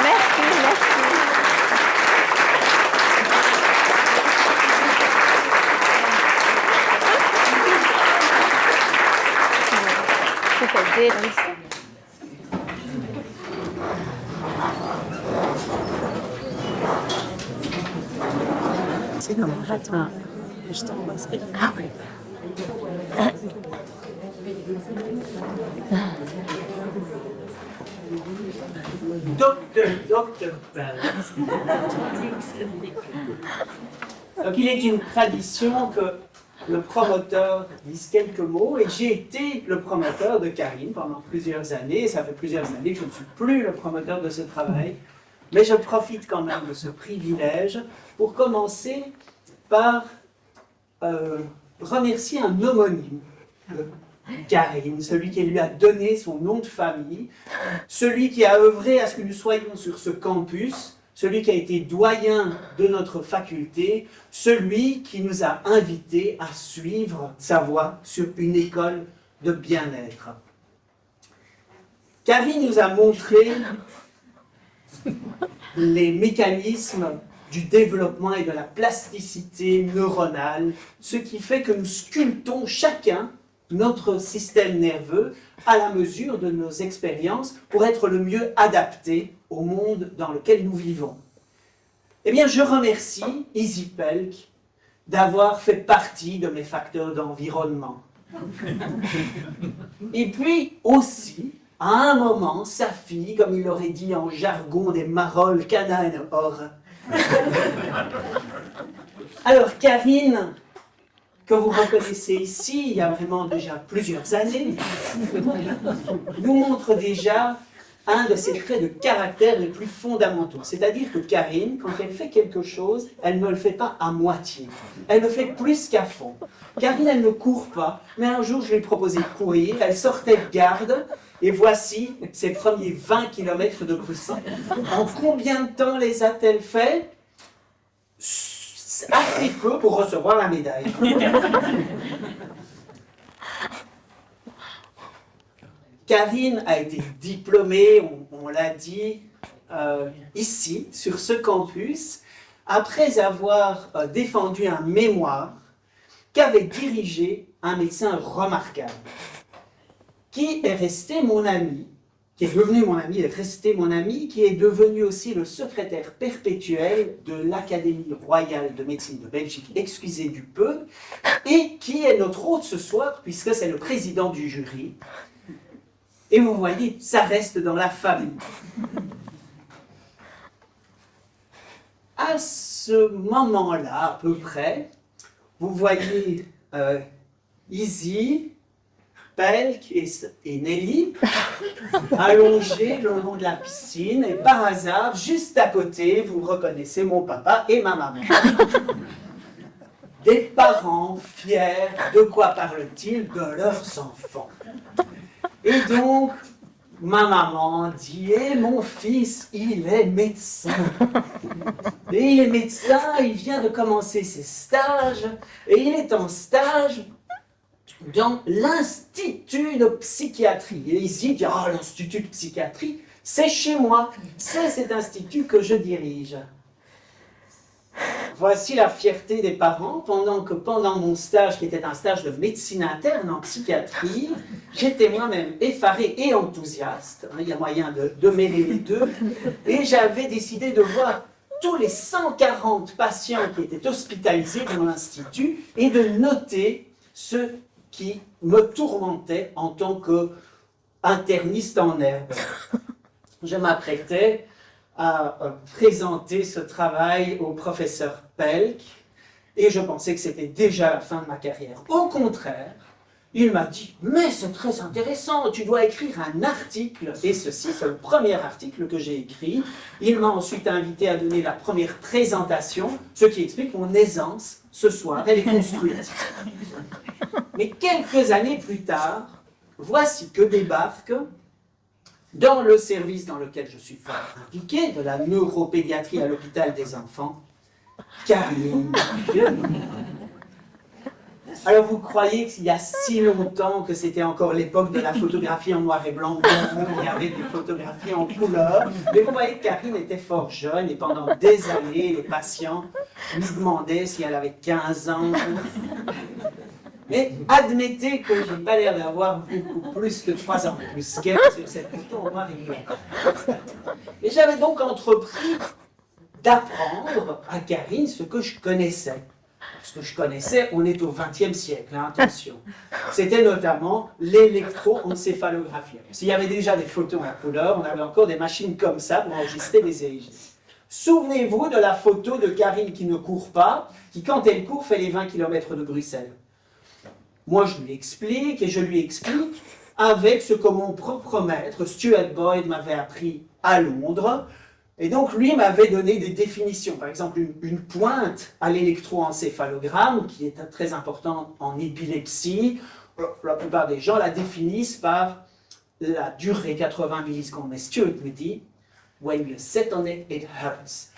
S2: Merci, merci. Je fais des risques.
S3: C'est non, attends. Je t'embrasse.
S2: Ah oui.
S5: Docteur Pelk. Donc il est une tradition que le promoteur dise quelques mots et j'ai été le promoteur de Karine pendant plusieurs années et ça fait plusieurs années que je ne suis plus le promoteur de ce travail, mais je profite quand même de ce privilège pour commencer par remercier un homonyme de Karine, celui qui lui a donné son nom de famille, celui qui a œuvré à ce que nous soyons sur ce campus, celui qui a été doyen de notre faculté, celui qui nous a invités à suivre sa voie sur une école de bien-être. Karine nous a montré les mécanismes du développement et de la plasticité neuronale, ce qui fait que nous sculptons chacun notre système nerveux à la mesure de nos expériences pour être le mieux adapté au monde dans lequel nous vivons. Eh bien, je remercie Izzy Pelk d'avoir fait partie de mes facteurs d'environnement. Et puis aussi, à un moment, sa fille, comme il aurait dit en jargon des Marolles, Cana et Or. Alors, Karine, que vous reconnaissez ici, il y a vraiment déjà plusieurs années, nous montre déjà un de ses traits de caractère les plus fondamentaux. C'est-à-dire que Karine, quand elle fait quelque chose, elle ne le fait pas à moitié. Elle le fait plus qu'à fond. Karine, elle ne court pas, mais un jour, je lui ai proposé de courir, elle sortait de garde, et voici ses premiers 20 km de Bruxelles. En combien de temps les a-t-elle fait? Assez peu pour recevoir la médaille.
S6: Karine a été diplômée, on l'a dit, ici, sur ce campus, après avoir défendu un mémoire qu'avait dirigé un médecin remarquable, qui est resté mon ami, qui est devenu mon ami, est resté mon ami, qui est devenu aussi le secrétaire perpétuel de l'Académie royale de médecine de Belgique, excusez du peu, et qui est notre hôte ce soir, puisque c'est le président du jury. Et vous voyez, ça reste dans la famille. À ce moment-là, à peu près, vous voyez Izzy, Pelk et Nelly allongés le long de la piscine, et par hasard, juste à côté, vous reconnaissez mon papa et ma maman. Des parents fiers, de quoi parlent-ils? De leurs enfants. Et donc, ma maman dit, eh, mon fils, il est médecin. Et il est médecin, il vient de commencer ses stages, et il est en stage dans l'Institut de psychiatrie. Et ici, il dit, oh, l'Institut de psychiatrie, c'est chez moi, c'est cet institut que je dirige. Voici la fierté des parents, pendant mon stage, qui était un stage de médecine interne en psychiatrie, j'étais moi-même effaré et enthousiaste, il y a moyen de mêler les deux, et j'avais décidé de voir tous les 140 patients qui étaient hospitalisés dans l'institut et de noter ceux qui me tourmentaient en tant qu'interniste en herbe. Je m'apprêtais à présenter ce travail au professeur Pelk et je pensais que c'était déjà la fin de ma carrière. Au contraire, il m'a dit « Mais c'est très intéressant, tu dois écrire un article ». Et ceci, c'est le premier article que j'ai écrit. Il m'a ensuite invité à donner la première présentation, ce qui explique mon aisance ce soir, elle est construite. Mais quelques années plus tard, voici que débarque dans le service dans lequel je suis fort impliqué, de la neuropédiatrie à l'hôpital des enfants, Karine. Alors vous croyez qu'il y a si longtemps que c'était encore l'époque de la photographie en noir et blanc, il y avait des photographies en couleur, mais vous voyez que Karine était fort jeune et pendant des années, les patients me demandaient si elle avait 15 ans. Mais admettez que je n'ai pas l'air d'avoir beaucoup plus que 3 ans de plus qu'elle sur cette photo en noir et blanc. Et j'avais donc entrepris d'apprendre à Karine ce que je connaissais. Ce que je connaissais, on est au XXe siècle, hein, attention. C'était notamment l'électroencéphalographie. S'il y avait déjà des photos en couleur, on avait encore des machines comme ça pour enregistrer les EEG. Souvenez-vous de la photo de Karine qui ne court pas, qui quand elle court fait les 20 km de Bruxelles. Moi, je lui explique et je lui explique avec ce que mon propre maître, Stuart Boyd, m'avait appris à Londres. Et donc, lui m'avait donné des définitions. Par exemple, une pointe à l'électroencéphalogramme, qui est très importante en épilepsie. La plupart des gens la définissent par la durée 80 millisecondes. Mais Stuart me dit, when you sit on it, it hurts.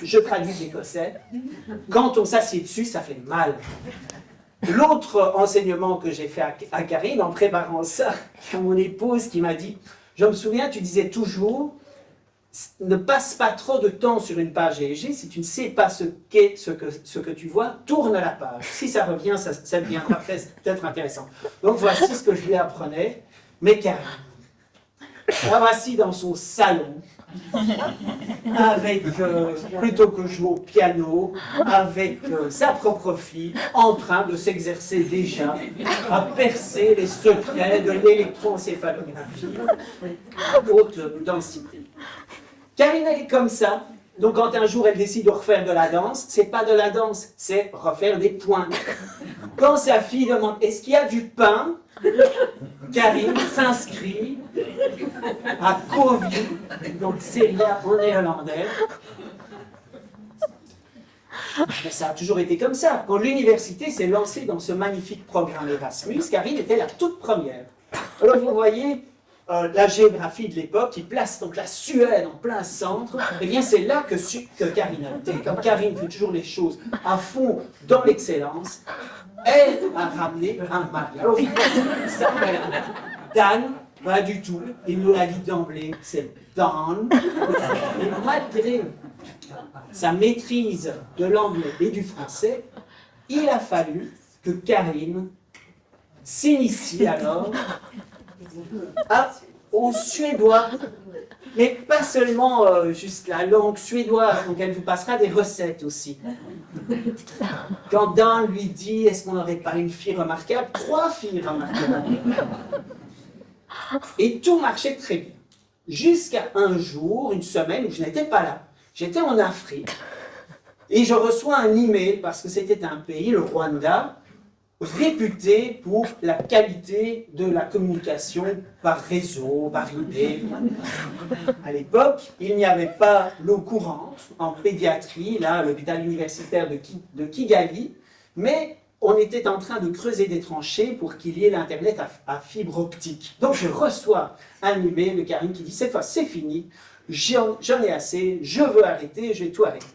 S6: Je traduis l'écossais. Quand on s'assied dessus, ça fait mal. L'autre enseignement que j'ai fait à Karine, en préparant ça, à mon épouse qui m'a dit, je me souviens, tu disais toujours, ne passe pas trop de temps sur une page EEG, si tu ne sais pas ce que tu vois, tourne la page. Si ça revient, ça deviendra peut-être intéressant. Donc voici ce que je lui apprenais, mais Karine, assis dans son salon, avec, plutôt que jouer au piano, avec sa propre fille, en train de s'exercer déjà à percer les secrets de l'électroencéphalographie haute densité. Karine, elle est comme ça. Donc quand un jour elle décide de refaire de la danse, c'est pas de la danse, c'est refaire des points. Quand sa fille demande est-ce qu'il y a du pain, Karine s'inscrit à Covey, donc c'est là en néerlandais. Mais ça a toujours été comme ça. Quand l'université s'est lancée dans ce magnifique programme Erasmus, Karine était la toute première. Alors vous voyez la géographie de l'époque qui place donc la Suède en plein centre, eh bien c'est là que Karine a été. Comme Karine fait toujours les choses à fond dans l'excellence, elle a ramené un mari. Alors il s'appelle Dan, Pas du tout. Il nous l'a dit d'emblée, c'est Don. Et malgré sa maîtrise de l'anglais et du français, il a fallu que Karine s'initie alors au suédois. Mais pas seulement juste la langue suédoise, donc elle vous passera des recettes aussi. Quand Dan lui dit, est-ce qu'on n'aurait pas une fille remarquable? 3 filles remarquables. Et tout marchait très bien. Jusqu'à un jour, une semaine où je n'étais pas là. J'étais en Afrique. Et je reçois un email, parce que c'était un pays, le Rwanda, réputé pour la qualité de la communication par réseau, par email. À l'époque, il n'y avait pas l'eau courante en pédiatrie, là, à l'hôpital universitaire de Kigali, mais on était en train de creuser des tranchées pour qu'il y ait l'Internet à fibre optique. Donc je reçois un email de Karine qui dit « Cette fois, c'est fini, j'en ai assez, je veux arrêter, je vais tout arrêter. »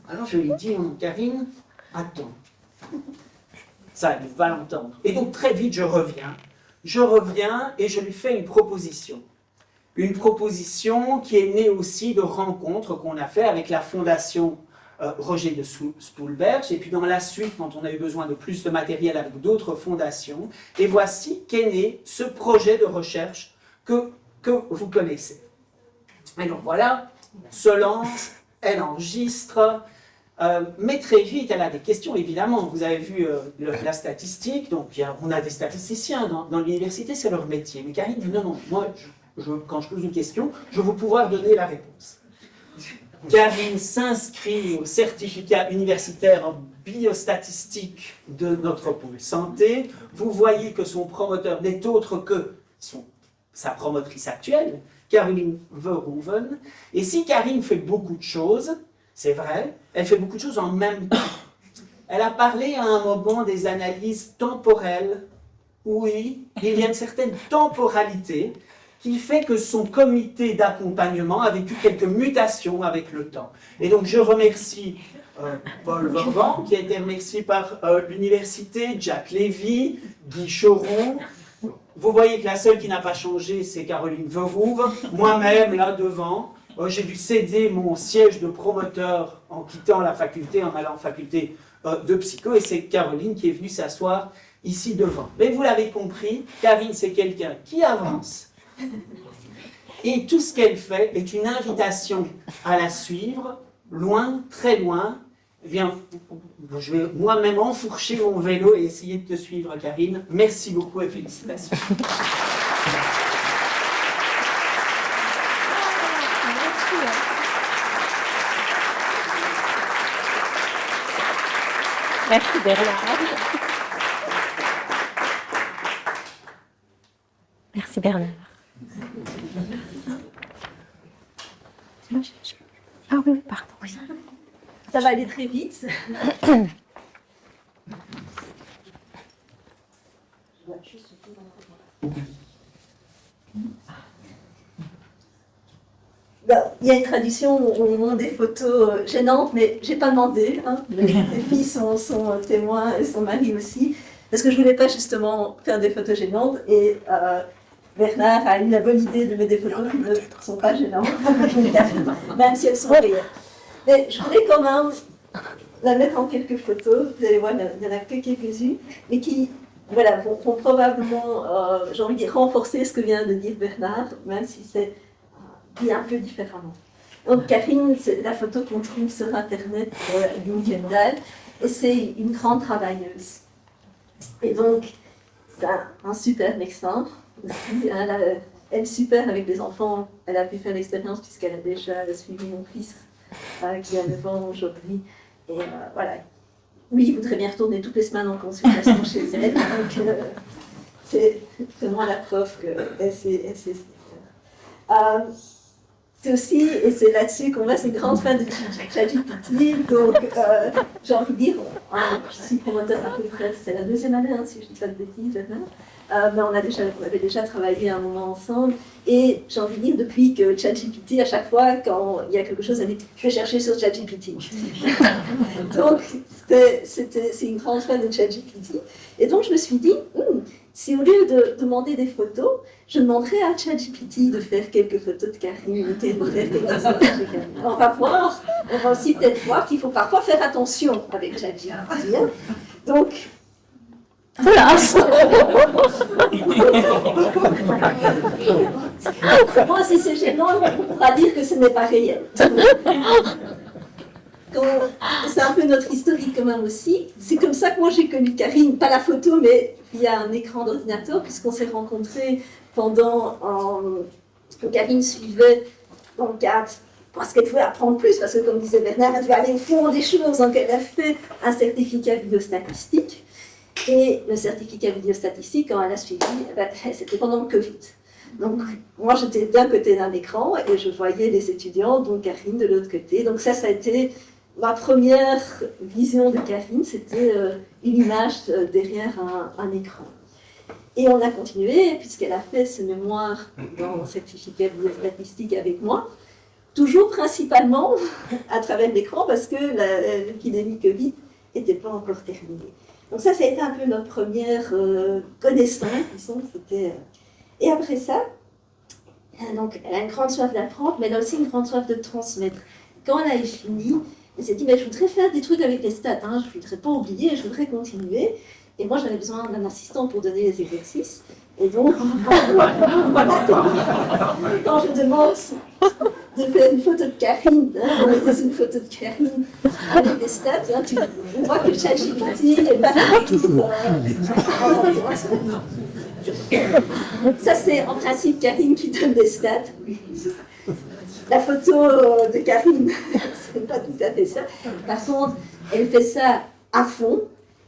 S6: Alors je lui dis « Karine, attends. » Ça, elle va l'entendre. Et donc très vite, je reviens et je lui fais une proposition. Une proposition qui est née aussi de rencontres qu'on a fait avec la fondation Roger de Stuhlberg, et puis dans la suite, quand on a eu besoin de plus de matériel avec d'autres fondations, et voici qu'est né ce projet de recherche que vous connaissez. Et donc voilà, on se lance, elle enregistre, mais très vite, elle a des questions, évidemment. Vous avez vu la statistique, donc on a des statisticiens dans l'université, c'est leur métier. Mais Karine dit non, moi, quand je pose une question, je veux pouvoir donner la réponse. Karine s'inscrit au certificat universitaire en biostatistique de notre pôle santé. Vous voyez que son promoteur n'est autre que sa promotrice actuelle, Caroline Verhoeven. Et si Karine fait beaucoup de choses, c'est vrai, elle fait beaucoup de choses en même temps. Elle a parlé à un moment des analyses temporelles. Oui, il y a une certaine temporalité qui fait que son comité d'accompagnement a vécu quelques mutations avec le temps. Et donc je remercie Paul Vervan, qui a été remercié par l'université, Jack Lévy, Guy Choron. Vous voyez que la seule qui n'a pas changé, c'est Caroline Verhoeven. Moi-même, là devant, j'ai dû céder mon siège de promoteur en quittant la faculté, en allant en faculté de psycho, et c'est Caroline qui est venue s'asseoir ici devant. Mais vous l'avez compris, Karine, c'est quelqu'un qui avance, et tout ce qu'elle fait est une invitation à la suivre, loin, très loin. Eh bien, je vais moi-même enfourcher mon vélo et essayer de te suivre, Karine. Merci beaucoup et félicitations.
S2: Merci Bernard. Merci Bernard. Ah oui, pardon. Oui.
S3: Ça va aller très vite. Il y a une tradition où on montre des photos gênantes, mais j'ai pas demandé. Hein. Les filles sont témoins et son mari aussi, parce que je voulais pas justement faire des photos gênantes. Et Bernard a eu la bonne idée de mettre des photos qui ne sont pas gênantes, même si elles sont réelles. Mais je voulais quand même la mettre en quelques photos. Vous allez voir, il y en a que quelques-unes, mais qui voilà, vont probablement, j'ai envie de dire, renforcer ce que vient de dire Bernard, même si c'est dit un peu différemment. Donc Karine, c'est la photo qu'on trouve sur Internet de Ljungdahl, et c'est une grande travailleuse. Et donc, c'est un super médecin aussi. Elle est super avec les enfants. Elle a pu faire l'expérience puisqu'elle a déjà suivi mon fils qui a 9 ans aujourd'hui. Et voilà. Oui, il voudrait bien retourner toutes les semaines en consultation chez elle. Donc, c'est vraiment la preuve qu'elle sait se faire. C'est aussi, et c'est là-dessus qu'on voit, c'est une grande fan de ChatGPT. Donc, j'ai envie de dire, je suis promoteur à peu près, c'est la 2e année, hein, si je ne dis pas de bêtises maintenant. Mais on avait déjà travaillé un moment ensemble. Et j'ai envie de dire, depuis que ChatGPT, à chaque fois, quand il y a quelque chose, elle dit « je vais chercher sur ChatGPT ». Donc, c'est une grande fan de ChatGPT. Et donc, je me suis dit, si au lieu de demander des photos, je demanderais à ChatGPT de faire quelques photos de Karine, de faire quelques images de Karine. On va aussi peut-être voir qu'il faut parfois faire attention avec ChatGPT. Hein. Donc, moi, si c'est gênant, on pourra dire que ce n'est pas réel. C'est un peu notre historique quand même aussi. C'est comme ça que moi j'ai connu Karine, pas la photo, mais il y a un écran d'ordinateur, puisqu'on s'est rencontrés pendant que Karine suivait dans le cadre, parce qu'elle pouvait apprendre plus, parce que comme disait Bernard, elle devait aller au fond des choses, donc elle a fait un certificat vidéostatistique. Et le certificat vidéostatistique, quand elle a suivi, c'était pendant le Covid. Donc, moi, j'étais d'un côté d'un écran et je voyais les étudiants, donc Karine de l'autre côté. Donc ça a été ma première vision de Karine, c'était une image derrière un écran. Et on a continué, puisqu'elle a fait ce mémoire dans certificat vidéostatistique avec moi, toujours principalement à travers l'écran, parce que l'épidémie Covid n'était pas encore terminée. Donc ça a été un peu notre première connaissance, disons, c'était... Et après ça, donc, elle a une grande soif d'apprendre, mais elle a aussi une grande soif de transmettre. Quand elle a fini, elle s'est dit, mais je voudrais faire des trucs avec les stats, hein, je ne voudrais pas oublier, je voudrais continuer. Et moi, j'avais besoin d'un assistant pour donner les exercices. Et donc, voilà, quand je demande de faire une photo de Karine, hein, c'est une photo de Karine avec des stats, hein, on voit que ChatGPT n'est pas du tout... Ça, c'est en principe Karine qui donne des stats. La photo de Karine, c'est pas tout à fait ça. Par contre, elle fait ça à fond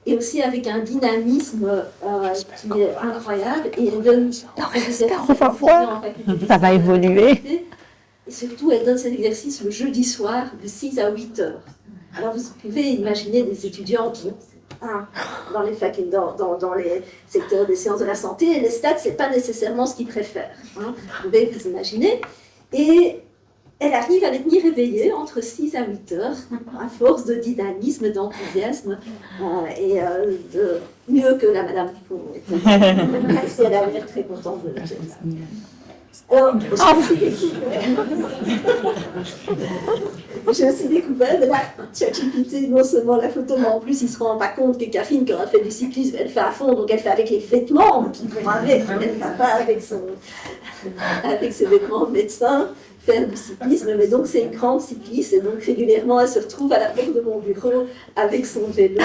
S3: et aussi avec un dynamisme qui est incroyable. Et elle donne.
S2: Ça va évoluer.
S3: Et surtout, elle donne cet exercice le jeudi soir de 6 à 8 heures. Alors, vous pouvez imaginer des étudiants qui. Dans les secteurs des sciences de la santé, et les stats, ce n'est pas nécessairement ce qu'ils préfèrent. Hein. Vous pouvez vous imaginer. Et elle arrive à les tenir éveillés entre 6 à 8 heures, à force de dynamisme, d'enthousiasme, et mieux que la madame Dupont. Elle a l'air très contente de la faire. Alors, j'ai aussi découvert, mais là, ChatGPT, non seulement la photo, mais en plus, il ne se rend pas compte que Karine, quand elle fait du cyclisme, elle fait à fond, donc elle fait avec les vêtements qui vont avec, elle ne fait pas avec ses vêtements de médecin, faire du cyclisme, mais donc c'est une grande cycliste, et donc régulièrement, elle se retrouve à la porte de mon bureau avec son vélo.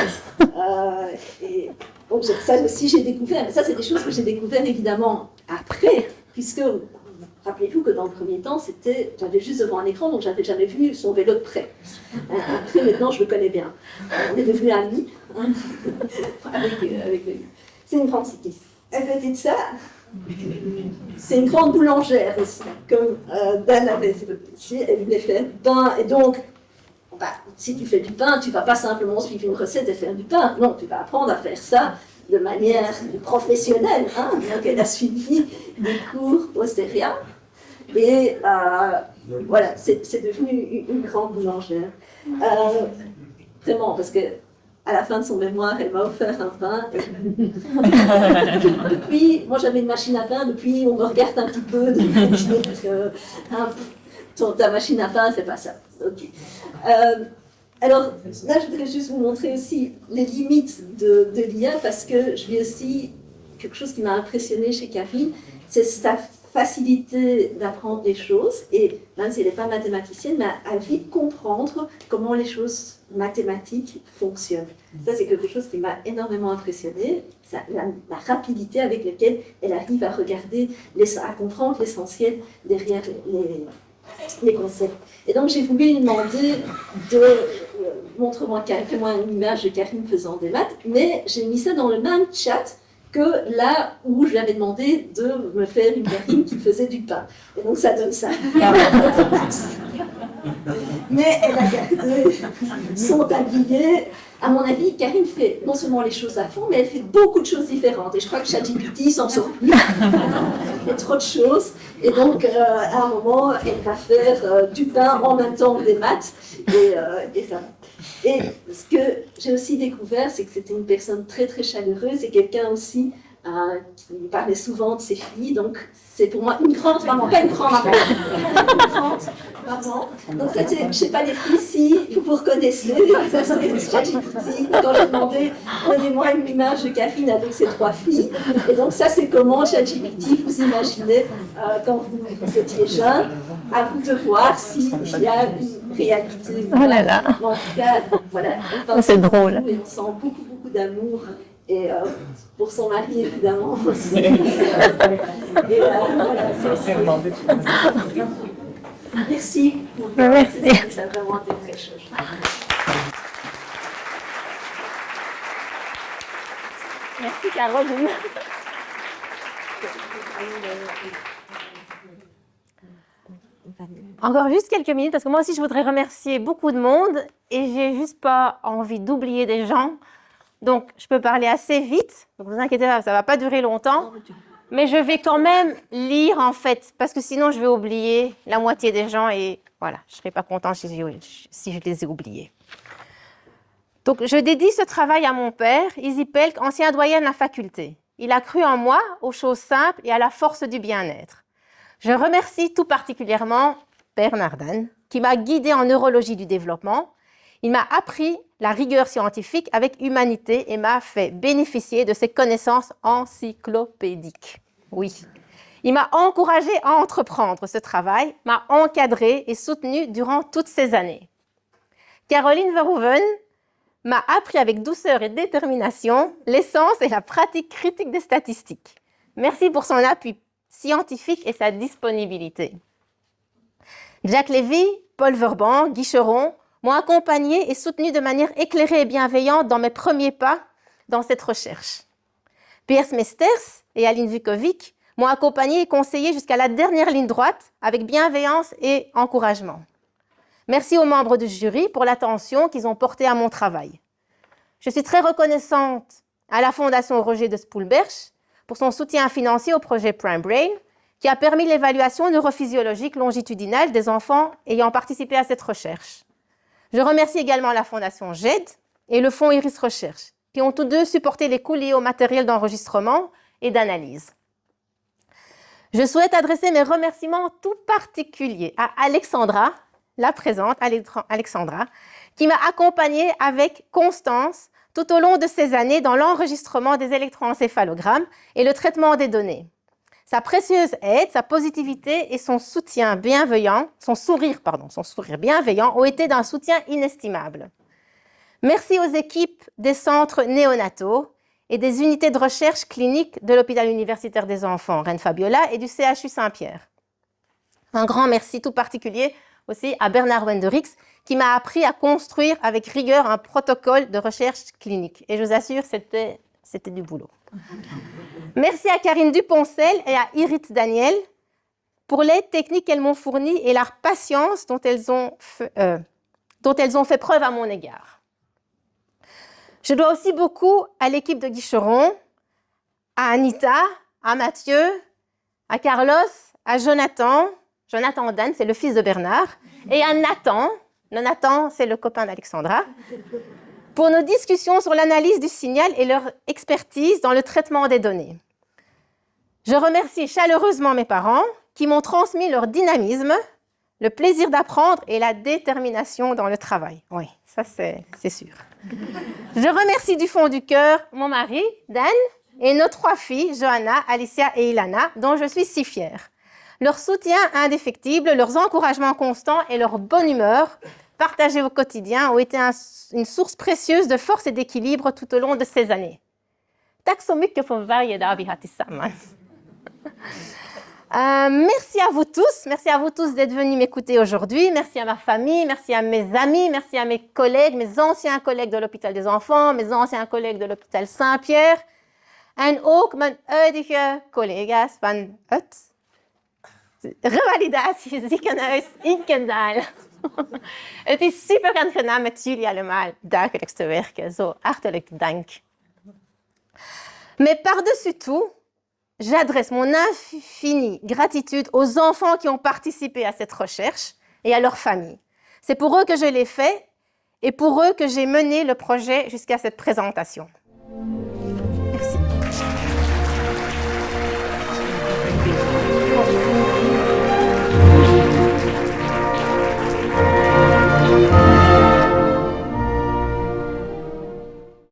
S3: Et donc, ça aussi, j'ai découvert, mais ça, c'est des choses que j'ai découvert évidemment après, puisque... Rappelez-vous que dans le premier temps, j'avais juste devant un écran, donc je n'avais jamais vu son vélo de près. Après, maintenant, je le connais bien. On est devenus amis hein, avec lui. C'est une grande cycliste. À côté de ça, c'est une grande boulangère aussi, comme Dan avait dit, elle voulait faire du pain. Et donc, si tu fais du pain, tu ne vas pas simplement suivre une recette et faire du pain. Non, tu vas apprendre à faire ça de manière professionnelle. Hein. Donc, elle a suivi des cours au Stéria. Et voilà, c'est devenu une grande boulangère. Vraiment, parce que à la fin de son mémoire, elle m'a offert un pain. Depuis, moi j'avais une machine à pain, depuis on me regarde un petit peu de parce que ta machine à pain, c'est pas ça. Okay. Alors là, je voudrais juste vous montrer aussi les limites de l'IA, parce que je vais aussi, quelque chose qui m'a impressionné chez Karine, c'est sa facilité d'apprendre les choses, et même si elle n'est pas mathématicienne, mais à vite comprendre comment les choses mathématiques fonctionnent. Ça, c'est quelque chose qui m'a énormément impressionné, la rapidité avec laquelle elle arrive à regarder, à comprendre l'essentiel derrière les concepts. Et donc, j'ai voulu lui demander de montre-moi, fais-moi une image de Karine faisant des maths, mais j'ai mis ça dans le même chat que là où je lui avais demandé de me faire une Karine qui faisait du pain. Et donc ça donne ça. Mais elle a gardé son tablier. À mon avis, Karine fait non seulement les choses à fond, mais elle fait beaucoup de choses différentes. Et je crois que ChatGPT s'en sort plus. Il y a trop de choses. Et donc, à un moment, elle va faire du pain en même temps que des maths. Et ça. Et ce que j'ai aussi découvert, c'est que c'était une personne très très chaleureuse et quelqu'un aussi qui parlait souvent de ses filles. Donc, c'est pour moi une grande maman, pas une grand-maman, une grande maman. Donc, ça, c'est, je ne sais pas les filles, si vous reconnaissez, ça c'est ChatGPT. Quand j'ai demandé, donnez-moi une image de Karine avec ses 3 filles. Et donc, ça, c'est comment ChatGPT vous imaginez quand vous étiez jeune. À vous de voir s'il y a une réalité.
S2: Oh là là.
S3: En tout cas, voilà.
S2: C'est drôle.
S3: Et on sent beaucoup, beaucoup d'amour. Et pour son mari, évidemment aussi. Et, voilà, merci.
S2: Merci.
S3: Ça a vraiment été très chouette.
S2: Merci Caroline. Encore juste quelques minutes, parce que moi aussi je voudrais remercier beaucoup de monde et j'ai juste pas envie d'oublier des gens. Donc je peux parler assez vite, donc vous inquiétez pas, ça va pas durer longtemps. Mais je vais quand même lire en fait, parce que sinon je vais oublier la moitié des gens et voilà, je serai pas contente si je les ai oubliés. Donc je dédie ce travail à mon père, Izzy Pelk, ancien doyen de la faculté. Il a cru en moi, aux choses simples et à la force du bien-être. Je remercie tout particulièrement Bernard Dan, qui m'a guidée en neurologie du développement. Il m'a appris la rigueur scientifique avec humanité et m'a fait bénéficier de ses connaissances encyclopédiques. Oui. Il m'a encouragée à entreprendre ce travail, m'a encadrée et soutenue durant toutes ces années. Caroline Verhoeven m'a appris avec douceur et détermination l'essence et la pratique critique des statistiques. Merci pour son appui scientifique et sa disponibilité. Jack Lévy, Paul Verban, Guy Cheron m'ont accompagnée et soutenue de manière éclairée et bienveillante dans mes premiers pas dans cette recherche. Piers Mesters et Aline Vukovic m'ont accompagnée et conseillée jusqu'à la dernière ligne droite avec bienveillance et encouragement. Merci aux membres du jury pour l'attention qu'ils ont portée à mon travail. Je suis très reconnaissante à la Fondation Roger de Spoelberch pour son soutien financier au projet Prime Brain, qui a permis l'évaluation neurophysiologique longitudinale des enfants ayant participé à cette recherche. Je remercie également la Fondation GED et le Fonds Iris Recherche, qui ont tous deux supporté les coûts liés au matériel d'enregistrement et d'analyse. Je souhaite adresser mes remerciements tout particuliers à Alexandra, la présente Alexandra, qui m'a accompagnée avec constance tout au long de ces années dans l'enregistrement des électroencéphalogrammes et le traitement des données. Sa précieuse aide, sa positivité et son soutien bienveillant, son sourire bienveillant ont été d'un soutien inestimable. Merci aux équipes des centres néonataux et des unités de recherche clinique de l'hôpital universitaire des enfants Reine Fabiola et du CHU Saint-Pierre. Un grand merci tout particulier aussi à Bernard Wenderix qui m'a appris à construire avec rigueur un protocole de recherche clinique. Et je vous assure, c'était du boulot. Merci à Karine Duponcel et à Irit Daniel pour l'aide technique qu'elles m'ont fournie et la patience dont elles ont fait preuve à mon égard. Je dois aussi beaucoup à l'équipe de Guy Cheron, à Anita, à Mathieu, à Carlos, à Jonathan Dan, c'est le fils de Bernard, et à Nathan. Nathan, c'est le copain d'Alexandra, pour nos discussions sur l'analyse du signal et leur expertise dans le traitement des données. Je remercie chaleureusement mes parents qui m'ont transmis leur dynamisme, le plaisir d'apprendre et la détermination dans le travail. Oui, ça c'est sûr. Je remercie du fond du cœur mon mari, Dan, et nos 3 filles, Johanna, Alicia et Ilana, dont je suis si fière. Leur soutien indéfectible, leurs encouragements constants et leur bonne humeur partagée au quotidien ont été une source précieuse de force et d'équilibre tout au long de ces années. Tack så mycket för varje dag vi har tillsammans. Merci à vous tous d'être venus m'écouter aujourd'hui. Merci à ma famille, merci à mes amis, merci à mes collègues, mes anciens collègues de l'hôpital des enfants, mes anciens collègues de l'hôpital Saint-Pierre, en ook mijn huidige collega's van het Revalidatieziekenhuis in Kendal. Het is super aangenaam met jullie allemaal dagelijks te werken. Zo, hartelijk dank. Mais par-dessus tout, j'adresse mon infinie gratitude aux enfants qui ont participé à cette recherche et à leurs familles. C'est pour eux que je l'ai fait et pour eux que j'ai mené le projet jusqu'à cette présentation.